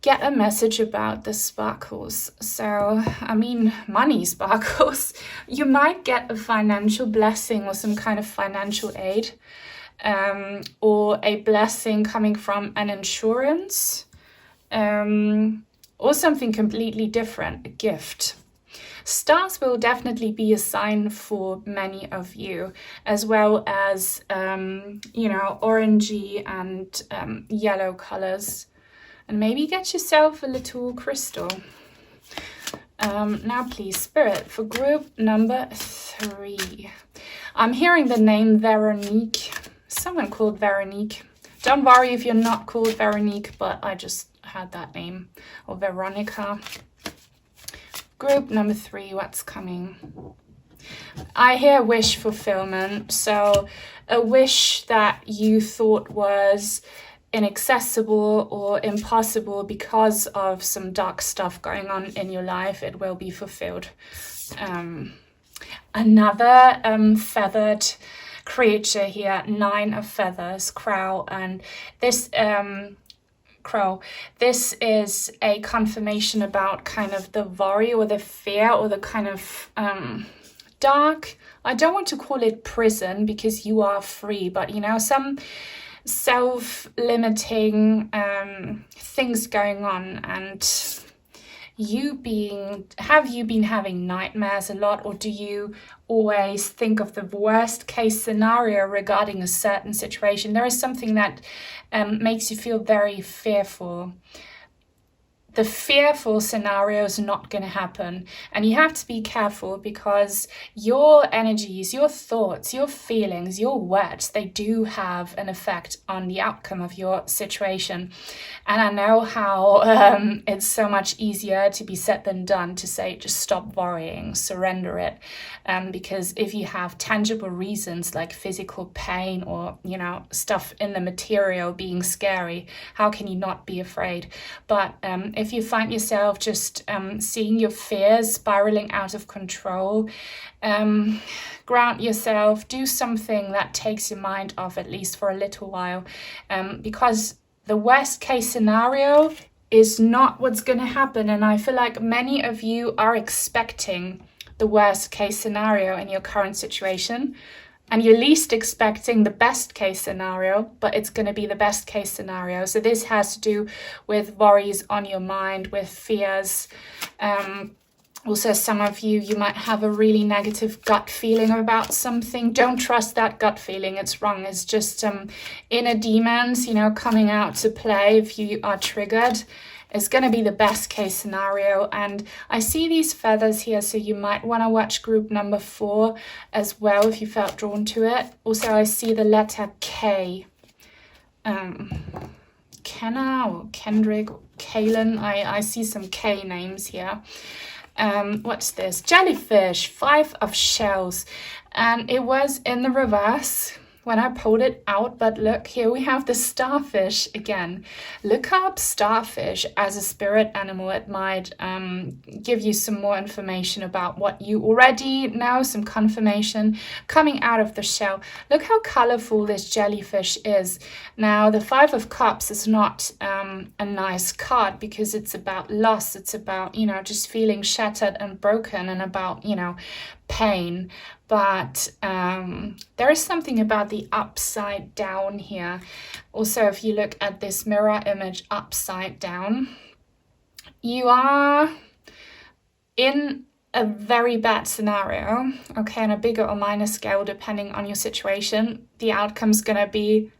get a message about the sparkles. So, I mean, money sparkles. You might get a financial blessing or some kind of financial aid, or a blessing coming from an insurance, or something completely different, a gift. Stars will definitely be a sign for many of you, as well as, you know, orangey and yellow colors. And maybe get yourself a little crystal. Now please, Spirit, for group number 3. I'm hearing the name Veronique. Someone called Veronique. Don't worry if you're not called Veronique, but I just had that name. Or Veronica. Group number 3, what's coming? I hear wish fulfillment. So a wish that you thought was inaccessible or impossible because of some dark stuff going on in your life, it will be fulfilled. Another feathered creature here, 9 of feathers, crow, and this crow. This is a confirmation about kind of the worry or the fear or the kind of dark, I don't want to call it prison because you are free, but you know, some self-limiting things going on. And have you been having nightmares a lot, or do you always think of the worst case scenario regarding a certain situation? There is something that makes you feel very fearful. The fearful scenario is not going to happen, and you have to be careful because your energies, your thoughts, your feelings, your words, they do have an effect on the outcome of your situation. And I know how it's so much easier to be said than done to say, just stop worrying, surrender it. Because if you have tangible reasons like physical pain or, you know, stuff in the material being scary, how can you not be afraid? But if you find yourself just seeing your fears spiraling out of control, ground yourself, do something that takes your mind off, at least for a little while, because the worst case scenario is not what's going to happen. And I feel like many of you are expecting the worst case scenario in your current situation, and you're least expecting the best case scenario, but it's going to be the best case scenario. So this has to do with worries on your mind, with fears. Also, some of you might have a really negative gut feeling about something. Don't trust that gut feeling. It's wrong. It's just inner demons, you know, coming out to play if you are triggered. It's going to be the best case scenario. And I see these feathers here, so you might want to watch group number 4 as well if you felt drawn to it. Also, I see the letter K. Kenna or Kendrick or Kalen. I see some K names here. What's this? Jellyfish, 5 of shells. And it was in the reverse when I pulled it out, but look, here we have the starfish again. Look up starfish as a spirit animal. It might give you some more information about what you already know, some confirmation coming out of the shell. Look how colorful this jellyfish is. Now, the 5 of cups is not a nice card because it's about loss. It's about, you know, just feeling shattered and broken, and about, you know, pain. But there is something about the upside down here. Also, if you look at this mirror image upside down, you are in a very bad scenario, okay, on a bigger or minor scale, depending on your situation. The outcome's gonna be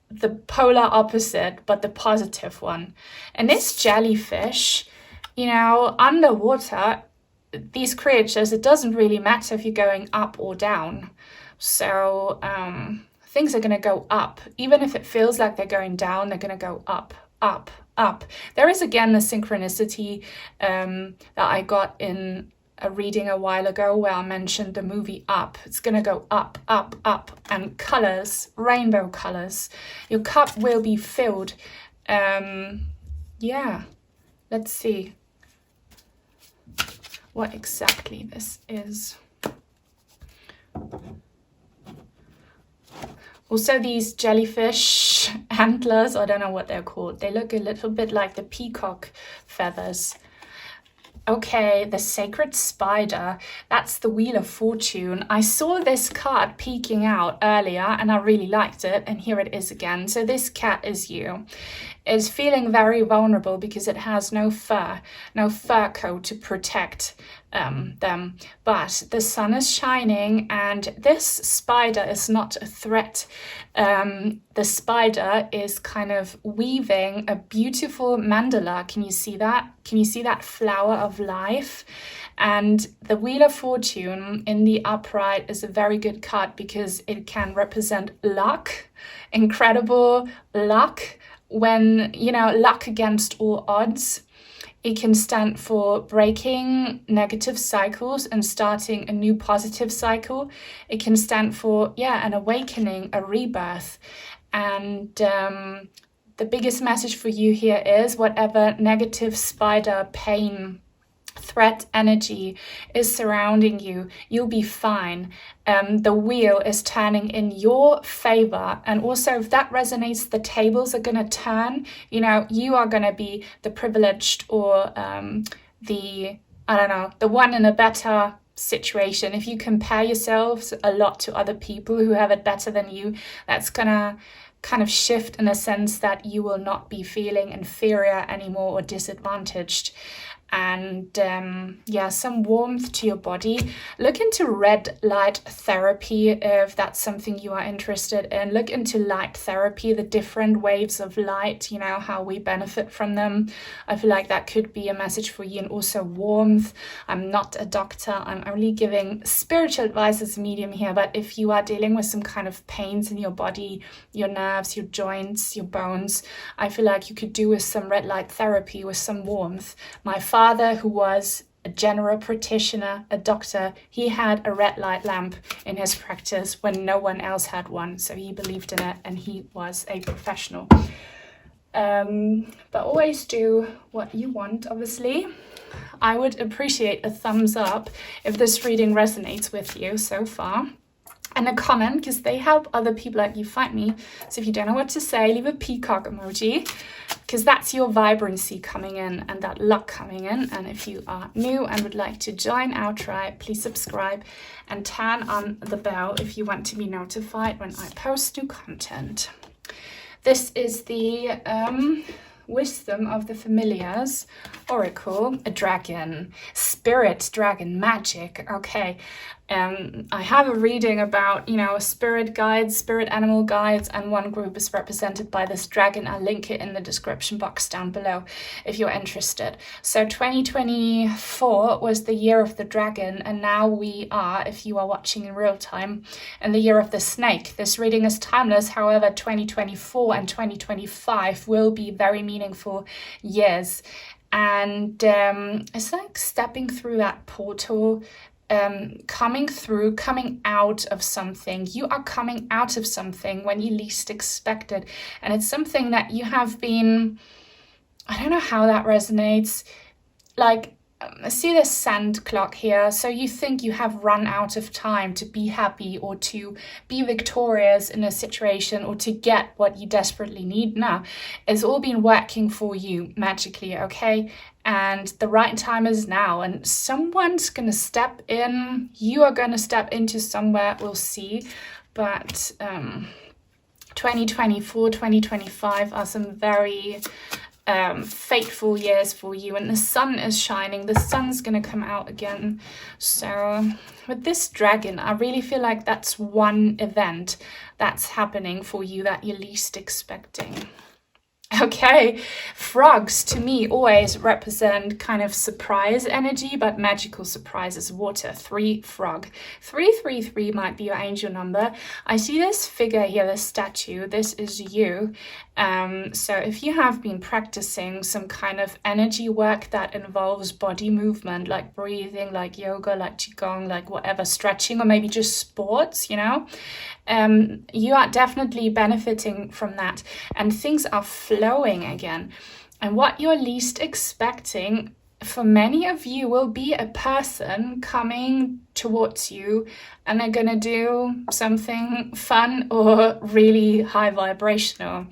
the polar opposite, but the positive one. And this jellyfish, you know, underwater, these creatures, it doesn't really matter if you're going up or down. So things are going to go up. Even if it feels like they're going down, they're going to go up, up, up. There is again the synchronicity that I got in a reading a while ago where I mentioned the movie Up. It's going to go up, up, up, and colors, rainbow colors. Your cup will be filled. Yeah, let's see what exactly this is. Also, these jellyfish antlers, I don't know what they're called. They look a little bit like the peacock feathers. Okay, the Sacred Spider, that's the Wheel of Fortune. I saw this card peeking out earlier and I really liked it, and here it is again. So this cat is you. It's feeling very vulnerable because it has no fur coat to protect them. But the sun is shining and this spider is not a threat. The spider is kind of weaving a beautiful mandala. Can you see that? Can you see that flower of life? And the Wheel of Fortune in the upright is a very good card because it can represent luck, incredible luck, when, you know, luck against all odds. It can stand for breaking negative cycles and starting a new positive cycle. It can stand for, an awakening, a rebirth. And the biggest message for you here is whatever negative spider pain, threat energy is surrounding you, you'll be fine. The wheel is turning in your favor, and also if that resonates, the tables are going to turn. You know, you are going to be the privileged or the one in a better situation. If you compare yourselves a lot to other people who have it better than you, that's gonna kind of shift in a sense that you will not be feeling inferior anymore or disadvantaged. And some warmth to your body. Look into red light therapy if that's something you are interested in. Look into light therapy, the different waves of light, you know, how we benefit from them. I feel like that could be a message for you. And also warmth. I'm not a doctor, I'm only giving spiritual advice as a medium here, but if you are dealing with some kind of pains in your body, your nerves, your joints, your bones, I feel like you could do with some red light therapy, with some warmth. My father, who was a general practitioner, a doctor, he had a red light lamp in his practice when no one else had one. So he believed in it and he was a professional. But always do what you want, obviously. I would appreciate a thumbs up if this reading resonates with you so far. And a comment, because they help other people like you find me. So if you don't know what to say, leave a peacock emoji, because that's your vibrancy coming in and that luck coming in. And if you are new and would like to join our tribe, please subscribe and turn on the bell if you want to be notified when I post new content. This is the Wisdom of the Familiars Oracle, a dragon, spirit, dragon, magic. Okay. I have a reading about, spirit guides, spirit animal guides, and one group is represented by this dragon. I'll link it in the description box down below if you're interested. So 2024 was the year of the dragon, and now we are, if you are watching in real time, in the year of the snake. This reading is timeless. However, 2024 and 2025 will be very meaningful years. And it's like stepping through that portal, coming out of something. You are coming out of something when you least expect it. And it's something that you have been, I don't know how that resonates. Like, I see this sand clock here. So you think you have run out of time to be happy or to be victorious in a situation or to get what you desperately need. No, it's all been working for you magically, okay? And the right time is now, and someone's going to step in. You are going to step into somewhere, we'll see. But 2024, 2025 are some very fateful years for you, and the sun is shining. The sun's going to come out again. So with this dragon, I really feel like that's one event that's happening for you that you're least expecting. Okay, frogs to me always represent kind of surprise energy, but magical surprises. Water, 3 frog. 333 might be your angel number. I see this figure here, this statue. This is you. So if you have been practicing some kind of energy work that involves body movement, like breathing, like yoga, like qigong, like whatever, stretching, or maybe just sports, you are definitely benefiting from that, and things are flowing again. And what you're least expecting for many of you will be a person coming towards you, and they're gonna do something fun or really high vibrational.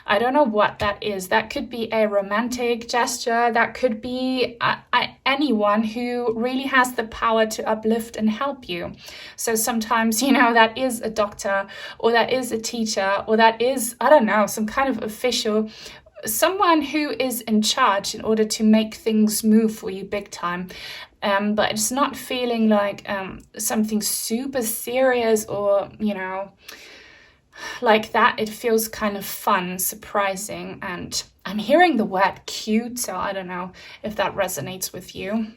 I don't know what that is. That could be a romantic gesture. That could be anyone who really has the power to uplift and help you. So sometimes, you know, that is a doctor, or that is a teacher, or that is, I don't know, some kind of official, someone who is in charge in order to make things move for you big time. But it's not feeling like something super serious or, you know, like that. It feels kind of fun, surprising, and I'm hearing the word cute, so I don't know if that resonates with you.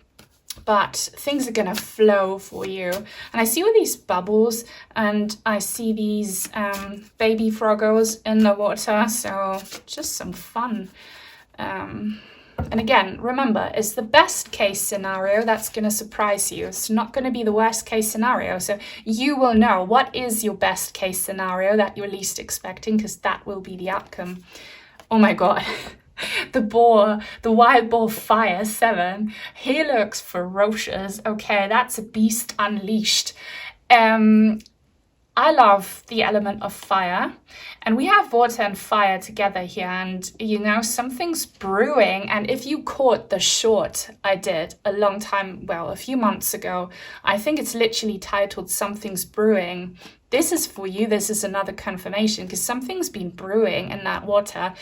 But things are gonna flow for you. And I see all these bubbles, and I see these baby froggos in the water, so just some fun. And again, remember, it's the best case scenario that's going to surprise you. It's not going to be the worst case scenario. So you will know what is your best case scenario that you're least expecting, because that will be the outcome. Oh my God. The boar, the wild boar fire 7, he looks ferocious. Okay, that's a beast unleashed. I love the element of fire, and we have water and fire together here, and you know, something's brewing. And if you caught the short I did a long time, well, a few months ago, I think it's literally titled Something's Brewing. This is for you. This is another confirmation, because something's been brewing in that water.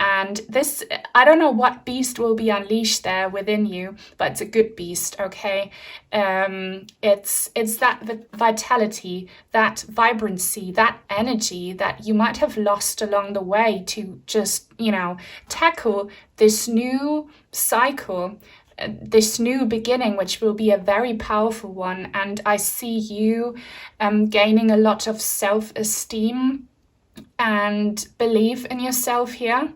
And this, I don't know what beast will be unleashed there within you, but it's a good beast, okay? It's that vitality, that vibrancy, that energy that you might have lost along the way to just, you know, tackle this new cycle, this new beginning, which will be a very powerful one. And I see you gaining a lot of self-esteem and believe in yourself here.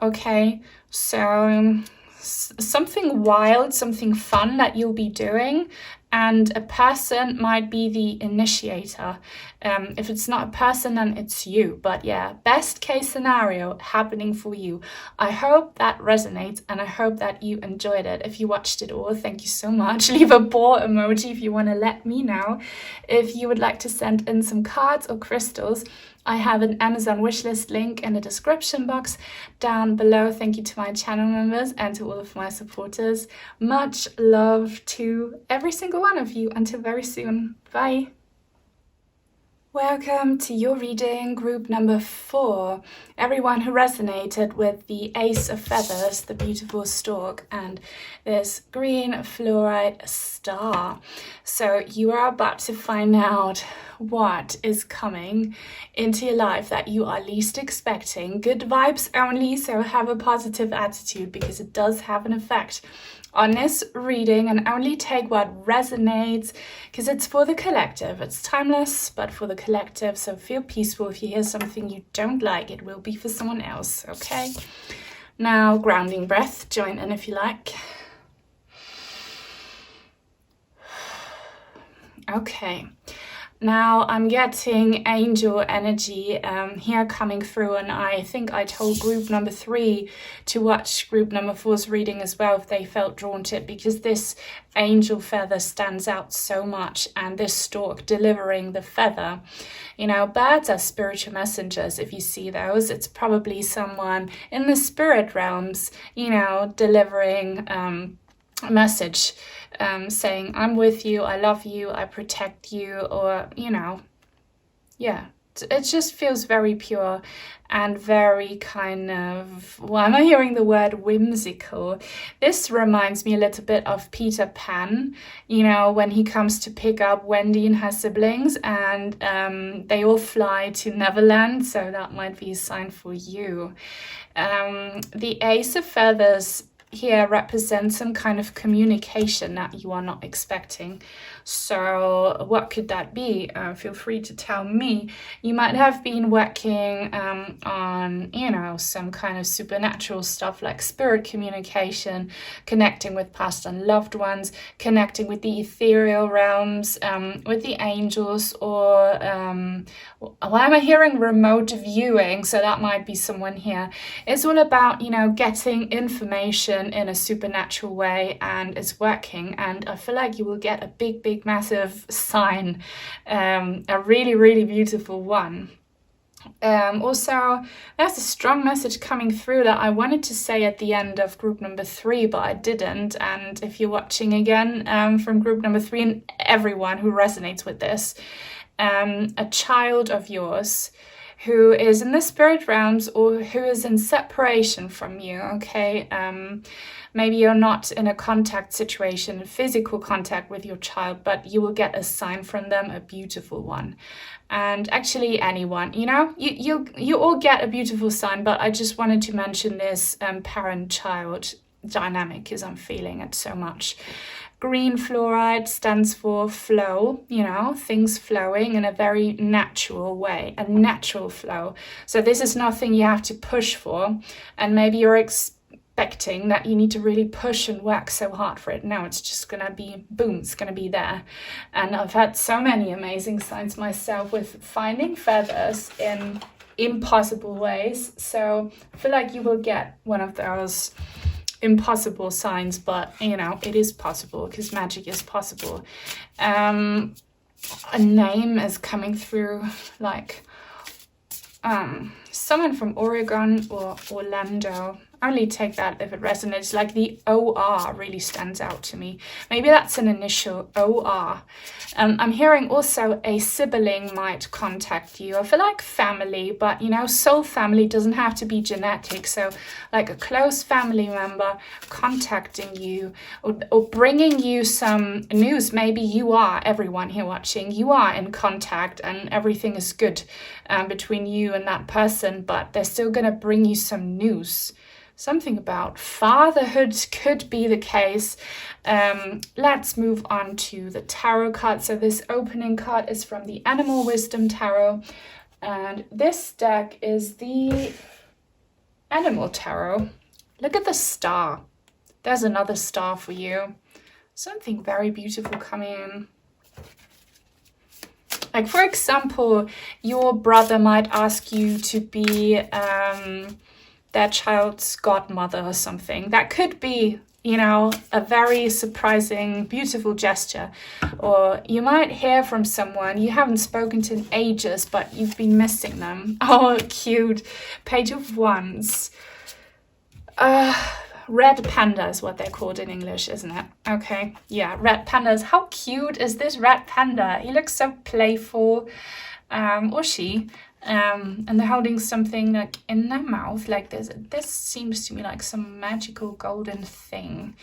Okay, so something wild, something fun that you'll be doing, and a person might be the initiator. If it's not a person, then it's you. But yeah, best case scenario happening for you. I hope that resonates, and I hope that you enjoyed it. If you watched it all, thank you so much. Leave a boar emoji if you want to let me know. If you would like to send in some cards or crystals, I have an Amazon wishlist link in the description box down below. Thank you to my channel members and to all of my supporters. Much love to every single one of you. Until very soon. Bye. Welcome to your reading, group number 4. Everyone who resonated with the Ace of Feathers, the beautiful stork, and this green fluorite star. So you are about to find out what is coming into your life that you are least expecting. Good vibes only, so have a positive attitude, because it does have an effect on this reading, and only take what resonates, because it's for the collective. It's timeless, but for the collective. So feel peaceful. If you hear something you don't like, it will be for someone else, okay? Now, grounding breath. Join in if you like. Okay. Now I'm getting angel energy here coming through, and I think I told group number 3 to watch group number 4's reading as well if they felt drawn to it, because this angel feather stands out so much, and this stork delivering the feather. You know, birds are spiritual messengers. If you see those, it's probably someone in the spirit realms, you know, delivering a message, saying, I'm with you, I love you, I protect you, or, you know, yeah. It just feels very pure and very kind of, why am I hearing the word whimsical? This reminds me a little bit of Peter Pan, you know, when he comes to pick up Wendy and her siblings, and they all fly to Neverland, so that might be a sign for you. The Ace of Feathers here represents some kind of communication that you are not expecting. So what could that be? Feel free to tell me. You might have been working on, you know, some kind of supernatural stuff like spirit communication, connecting with past and loved ones, connecting with the ethereal realms, with the angels, or why am I hearing remote viewing? So that might be someone here. It's all about, you know, getting information happen in a supernatural way and is working. And I feel like you will get a big, massive sign, a really, really beautiful one. Also, there's a strong message coming through that I wanted to say at the end of group number 3, but I didn't. And if you're watching again from group number 3, and everyone who resonates with this, a child of yours who is in the spirit realms or who is in separation from you, okay? Maybe you're not in a contact situation, physical contact with your child, but you will get a sign from them, a beautiful one. And actually anyone, you know, you all get a beautiful sign, but I just wanted to mention this parent-child dynamic because I'm feeling it so much. Green fluorite stands for flow, you know, things flowing in a very natural way, a natural flow. So this is nothing you have to push for, and maybe you're expecting that you need to really push and work so hard for it. No, it's just gonna be boom, it's gonna be there. And I've had so many amazing signs myself with finding feathers in impossible ways. So I feel like you will get one of those impossible signs, but you know, it is possible because magic is possible. A name is coming through, like someone from Oregon or Orlando. Only take that if it resonates. Like the OR really stands out to me. Maybe that's an initial OR. I'm hearing also a sibling might contact you. I feel like family, but you know, soul family doesn't have to be genetic. So like a close family member contacting you or bringing you some news. Maybe you are, everyone here watching, you are in contact and everything is good between you and that person, but they're still going to bring you some news. Something about fatherhood could be the case. Let's move on to the tarot card. So this opening card is from the Animal Wisdom Tarot. And this deck is the Animal Tarot. Look at the star. There's another star for you. Something very beautiful coming in. Like, for example, your brother might ask you to be their child's godmother or something. That could be, you know, a very surprising, beautiful gesture. Or you might hear from someone you haven't spoken to in ages, but you've been missing them. Oh, cute. Page of Wands. Red panda is what they're called in English, isn't it? Okay, yeah, red pandas. How cute is this red panda? He looks so playful, or she. And they're holding something like in their mouth, like this seems to me like some magical golden thing.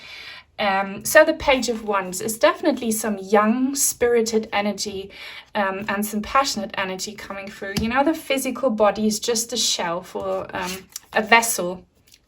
So the Page of Wands is definitely some young spirited energy and some passionate energy coming through. You know, the physical body is just a shell for a vessel.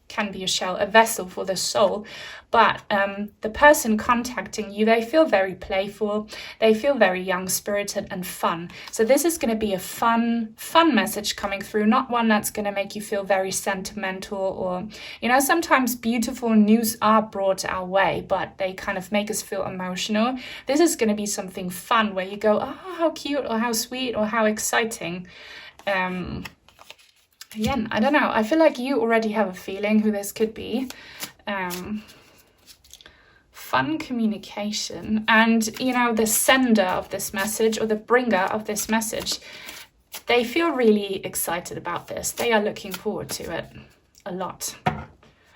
Can be a shell, a vessel for the soul, but the person contacting you, they feel very playful, they feel very young spirited and fun. So this is going to be a fun message coming through, not one that's going to make you feel very sentimental, or, you know, sometimes beautiful news are brought our way, but they kind of make us feel emotional. This is going to be something fun where you go, oh, how cute, or how sweet, or how exciting. Again, I don't know. I feel like you already have a feeling who this could be. Fun communication. And, you know, the sender of this message or the bringer of this message, they feel really excited about this. They are looking forward to it a lot.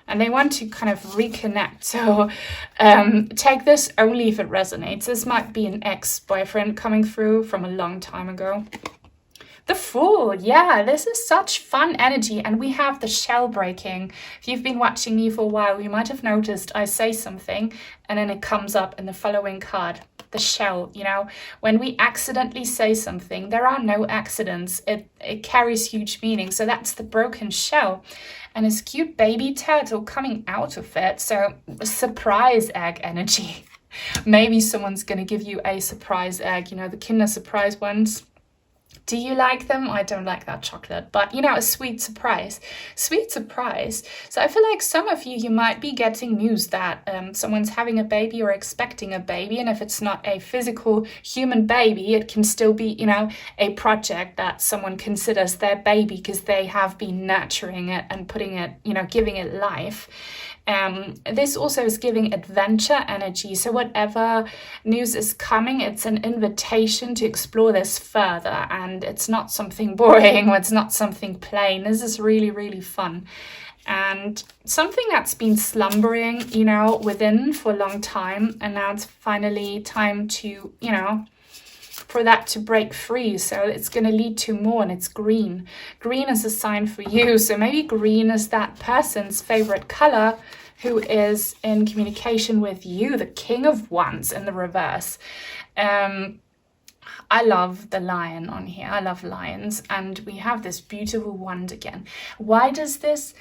And they want to kind of reconnect. So take this only if it resonates. This might be an ex-boyfriend coming through from a long time ago. The Fool, yeah, this is such fun energy. And we have the shell breaking. If you've been watching me for a while, you might have noticed I say something and then it comes up in the following card. The shell, you know, when we accidentally say something, there are no accidents. It carries huge meaning. So that's the broken shell. And this cute baby turtle coming out of it. So surprise egg energy. Maybe someone's going to give you a surprise egg, you know, the Kinder Surprise ones. Do you like them? I don't like that chocolate, but you know, a sweet surprise. Sweet surprise. So I feel like some of you might be getting news that someone's having a baby or expecting a baby. And if it's not a physical human baby, it can still be, you know, a project that someone considers their baby because they have been nurturing it and putting it, you know, giving it life. This also is giving adventure energy. So whatever news is coming, it's an invitation to explore this further. And it's not something boring, or it's not something plain. This is really, really fun. And something that's been slumbering, you know, within for a long time. And now it's finally time to, you know, for that to break free. So it's going to lead to more, and it's green. Green is a sign for you. So maybe green is that person's favorite color who is in communication with you, the King of Wands in the reverse. I love the lion on here. I love lions. And we have this beautiful wand again. Why does this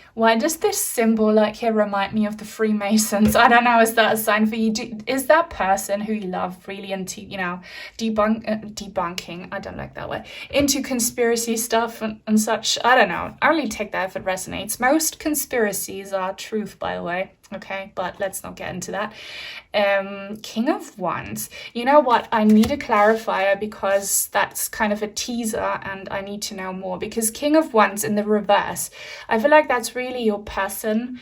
symbol like here remind me of the Freemasons? I don't know. Is that a sign for you? Is that person who you love really into, you know, debunking? I don't like that word. Into conspiracy stuff and such? I don't know. I only take that if it resonates. Most conspiracies are truth, by the way. Okay, but let's not get into that. King of Wands. You know what? I need a clarifier because that's kind of a teaser and I need to know more. Because King of Wands in the reverse, I feel like that's really your person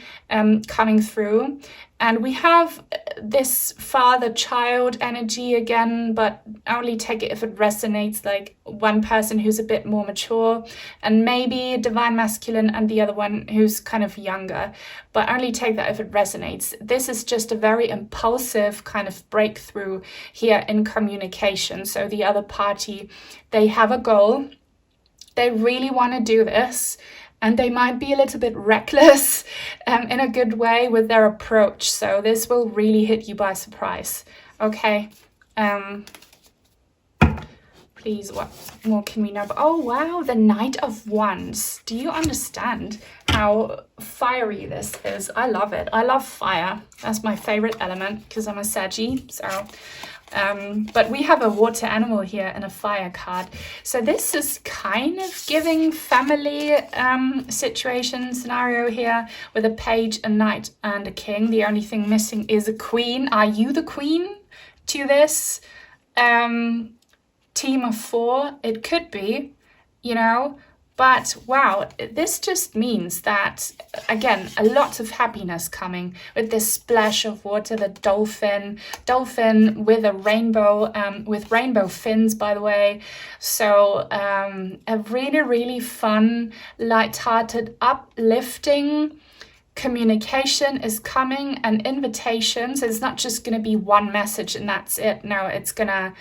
coming through. And we have this father-child energy again, but I only take it if it resonates, like one person who's a bit more mature and maybe divine masculine and the other one who's kind of younger. But I only take that if it resonates. This is just a very impulsive kind of breakthrough here in communication. So the other party, they have a goal. They really want to do this. And they might be a little bit reckless in a good way with their approach. So this will really hit you by surprise. Okay. Please, what more can we know? Oh, wow. The Knight of Wands. Do you understand how fiery this is? I love it. I love fire. That's my favorite element because I'm a Saggy. So... but we have a water animal here and a fire card. So this is kind of giving family situation scenario here with a page, a knight and a king. The only thing missing is a queen. Are you the queen to this team of 4? It could be, you know. But wow, this just means that, again, a lot of happiness coming with this splash of water, the dolphin with a rainbow, with rainbow fins, by the way. So a really, really fun, light-hearted, uplifting communication is coming, an invitation. So it's not just going to be one message and that's it. No, it's going to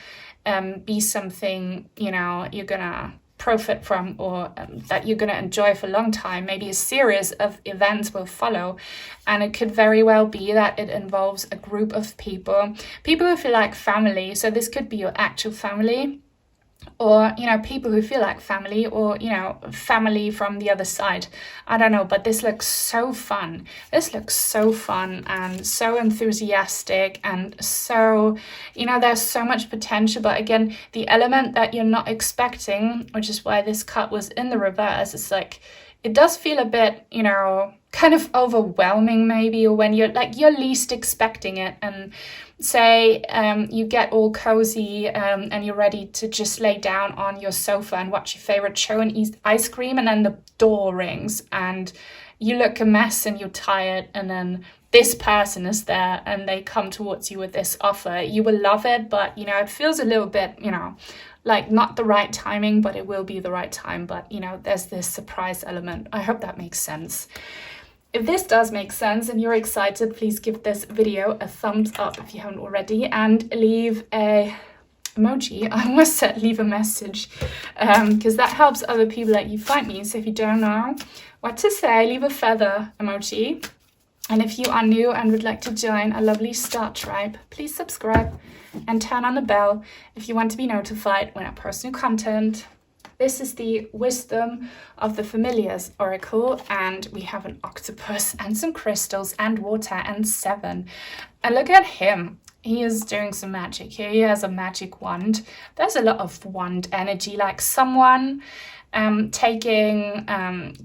be something, you know, you're going to profit from, or that you're going to enjoy for a long time. Maybe a series of events will follow, and it could very well be that it involves a group of people who feel like family. So this could be your actual family, or, you know, people who feel like family, or, you know, family from the other side. I don't know, but this looks so fun. This looks so fun and so enthusiastic and so, you know, there's so much potential. But again, the element that you're not expecting, which is why this card was in the reverse, is like, it does feel a bit, you know, kind of overwhelming maybe, or when you're least expecting it. And say you get all cozy and you're ready to just lay down on your sofa and watch your favorite show and eat ice cream, and then the door rings and you look a mess and you're tired, and then this person is there and they come towards you with this offer. You will love it, but, you know, it feels a little bit, you know, like not the right timing, but it will be the right time. But, you know, there's this surprise element. I hope that makes sense. If this does make sense and you're excited, please give this video a thumbs up if you haven't already, and leave a emoji. I almost said leave a message, because that helps other people that you find me. So if you don't know what to say, leave a feather emoji. And if you are new and would like to join a lovely star tribe, please subscribe and turn on the bell if you want to be notified when I post new content. This is the Wisdom of the Familiars Oracle, and we have an octopus and some crystals and water and 7. And look at him. He is doing some magic here. He has a magic wand. There's a lot of wand energy, like someone taking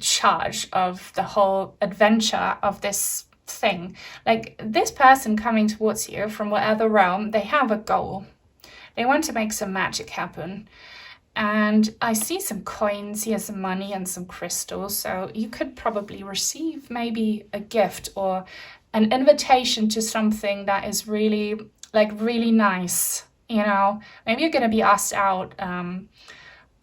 charge of the whole adventure of this thing. Like this person coming towards you from whatever realm, they have a goal. They want to make some magic happen. And I see some coins here, some money and some crystals. So you could probably receive maybe a gift or an invitation to something that is really, like, really nice. You know, maybe you're going to be asked out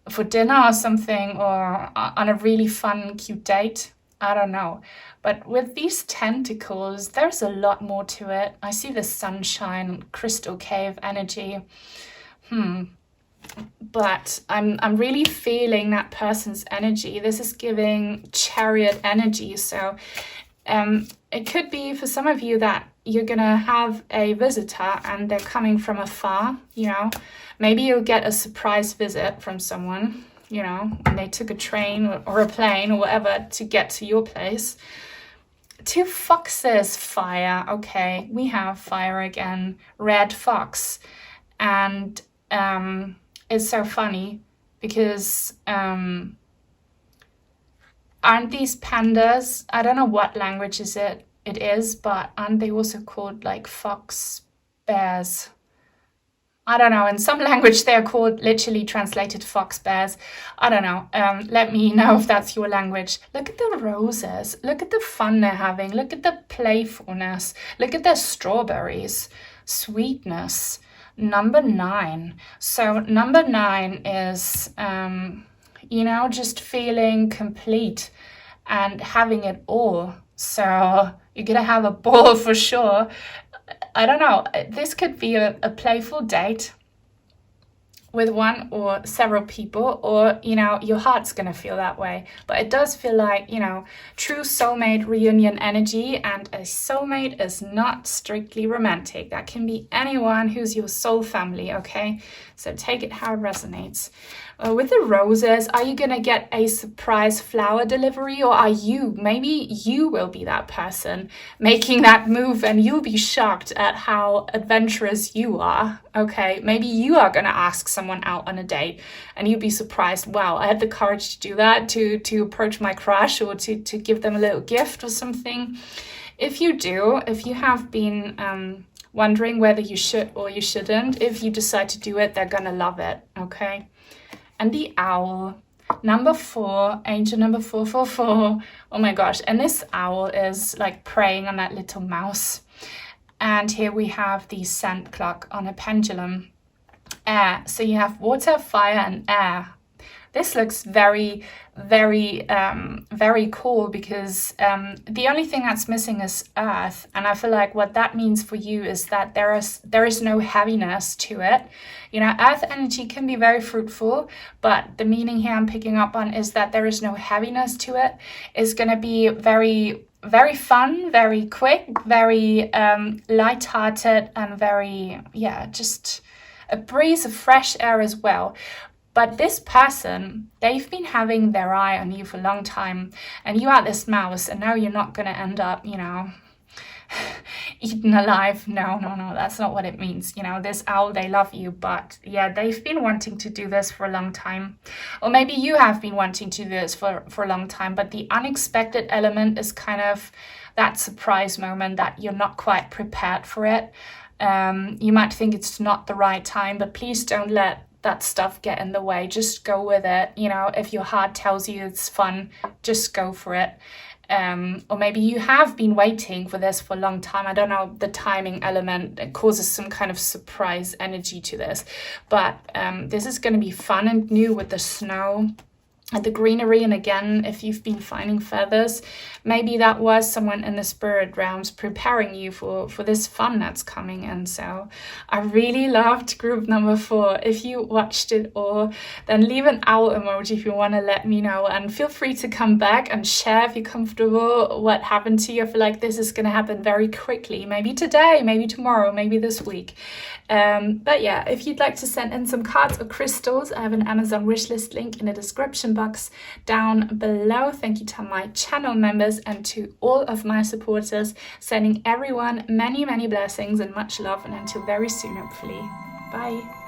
for dinner or something, or on a really fun, cute date. I don't know. But with these tentacles, there's a lot more to it. I see the sunshine, crystal cave energy. But I'm really feeling that person's energy. This is giving chariot energy. So it could be for some of you that you're gonna have a visitor and they're coming from afar, you know. Maybe you'll get a surprise visit from someone, you know, and they took a train or a plane or whatever to get to your place. 2 foxes, fire. Okay, we have fire again, red fox. And it's so funny because aren't these pandas, I don't know what language it is, but aren't they also called like fox bears? I don't know. In some language, they're called, literally translated, fox bears. I don't know. Let me know if that's your language. Look at the roses. Look at the fun they're having. Look at the playfulness. Look at their strawberries. Sweetness. Number 9. So number 9 is, you know, just feeling complete and having it all. So you're going to have a ball for sure. I don't know, this could be a playful date with one or several people, or, you know, your heart's gonna feel that way. But it does feel like, you know, true soulmate reunion energy, and a soulmate is not strictly romantic. That can be anyone who's your soul family, okay? So take it how it resonates. With the roses, are you gonna get a surprise flower delivery, or maybe you will be that person making that move and you'll be shocked at how adventurous you are, okay? Maybe you are gonna ask someone out on a date and you'll be surprised, wow, I had the courage to do that, to approach my crush, or to give them a little gift or something. If you have been wondering whether you should or you shouldn't, if you decide to do it, they're gonna love it, okay? And the owl, number 4, angel number 444. Oh my gosh, and this owl is like preying on that little mouse. And here we have the scent clock on a pendulum. Air, so you have water, fire, and air. This looks very, very, very cool, because the only thing that's missing is earth. And I feel like what that means for you is that there is no heaviness to it. You know, earth energy can be very fruitful, but the meaning here I'm picking up on is that there is no heaviness to it. It's going to be very, very fun, very quick, very light-hearted, and very, yeah, just a breeze of fresh air as well. But this person, they've been having their eye on you for a long time, and you are this mouse, and now you're not going to end up, you know, eaten alive. No, that's not what it means. You know, this owl, they love you, but yeah, they've been wanting to do this for a long time. Or maybe you have been wanting to do this for a long time, but the unexpected element is kind of that surprise moment that you're not quite prepared for it. You might think it's not the right time, but please don't let that stuff get in the way. Just go with it. You know, if your heart tells you it's fun, just go for it. Or maybe you have been waiting for this for a long time. I don't know, the timing element, it causes some kind of surprise energy to this. But this is going to be fun and new with the snow and the greenery. And again, if you've been finding feathers, maybe that was someone in the spirit realms preparing you for this fun that's coming in. So I really loved group number 4. If you watched it all, then leave an owl emoji if you want to let me know, and feel free to come back and share if you're comfortable what happened to you. I feel like this is going to happen very quickly, maybe today, maybe tomorrow, maybe this week. But yeah, if you'd like to send in some cards or crystals, I have an Amazon wishlist link in the description box down below. Thank you to my channel members and to all of my supporters. Sending everyone many, many blessings and much love, and until very soon, hopefully. Bye.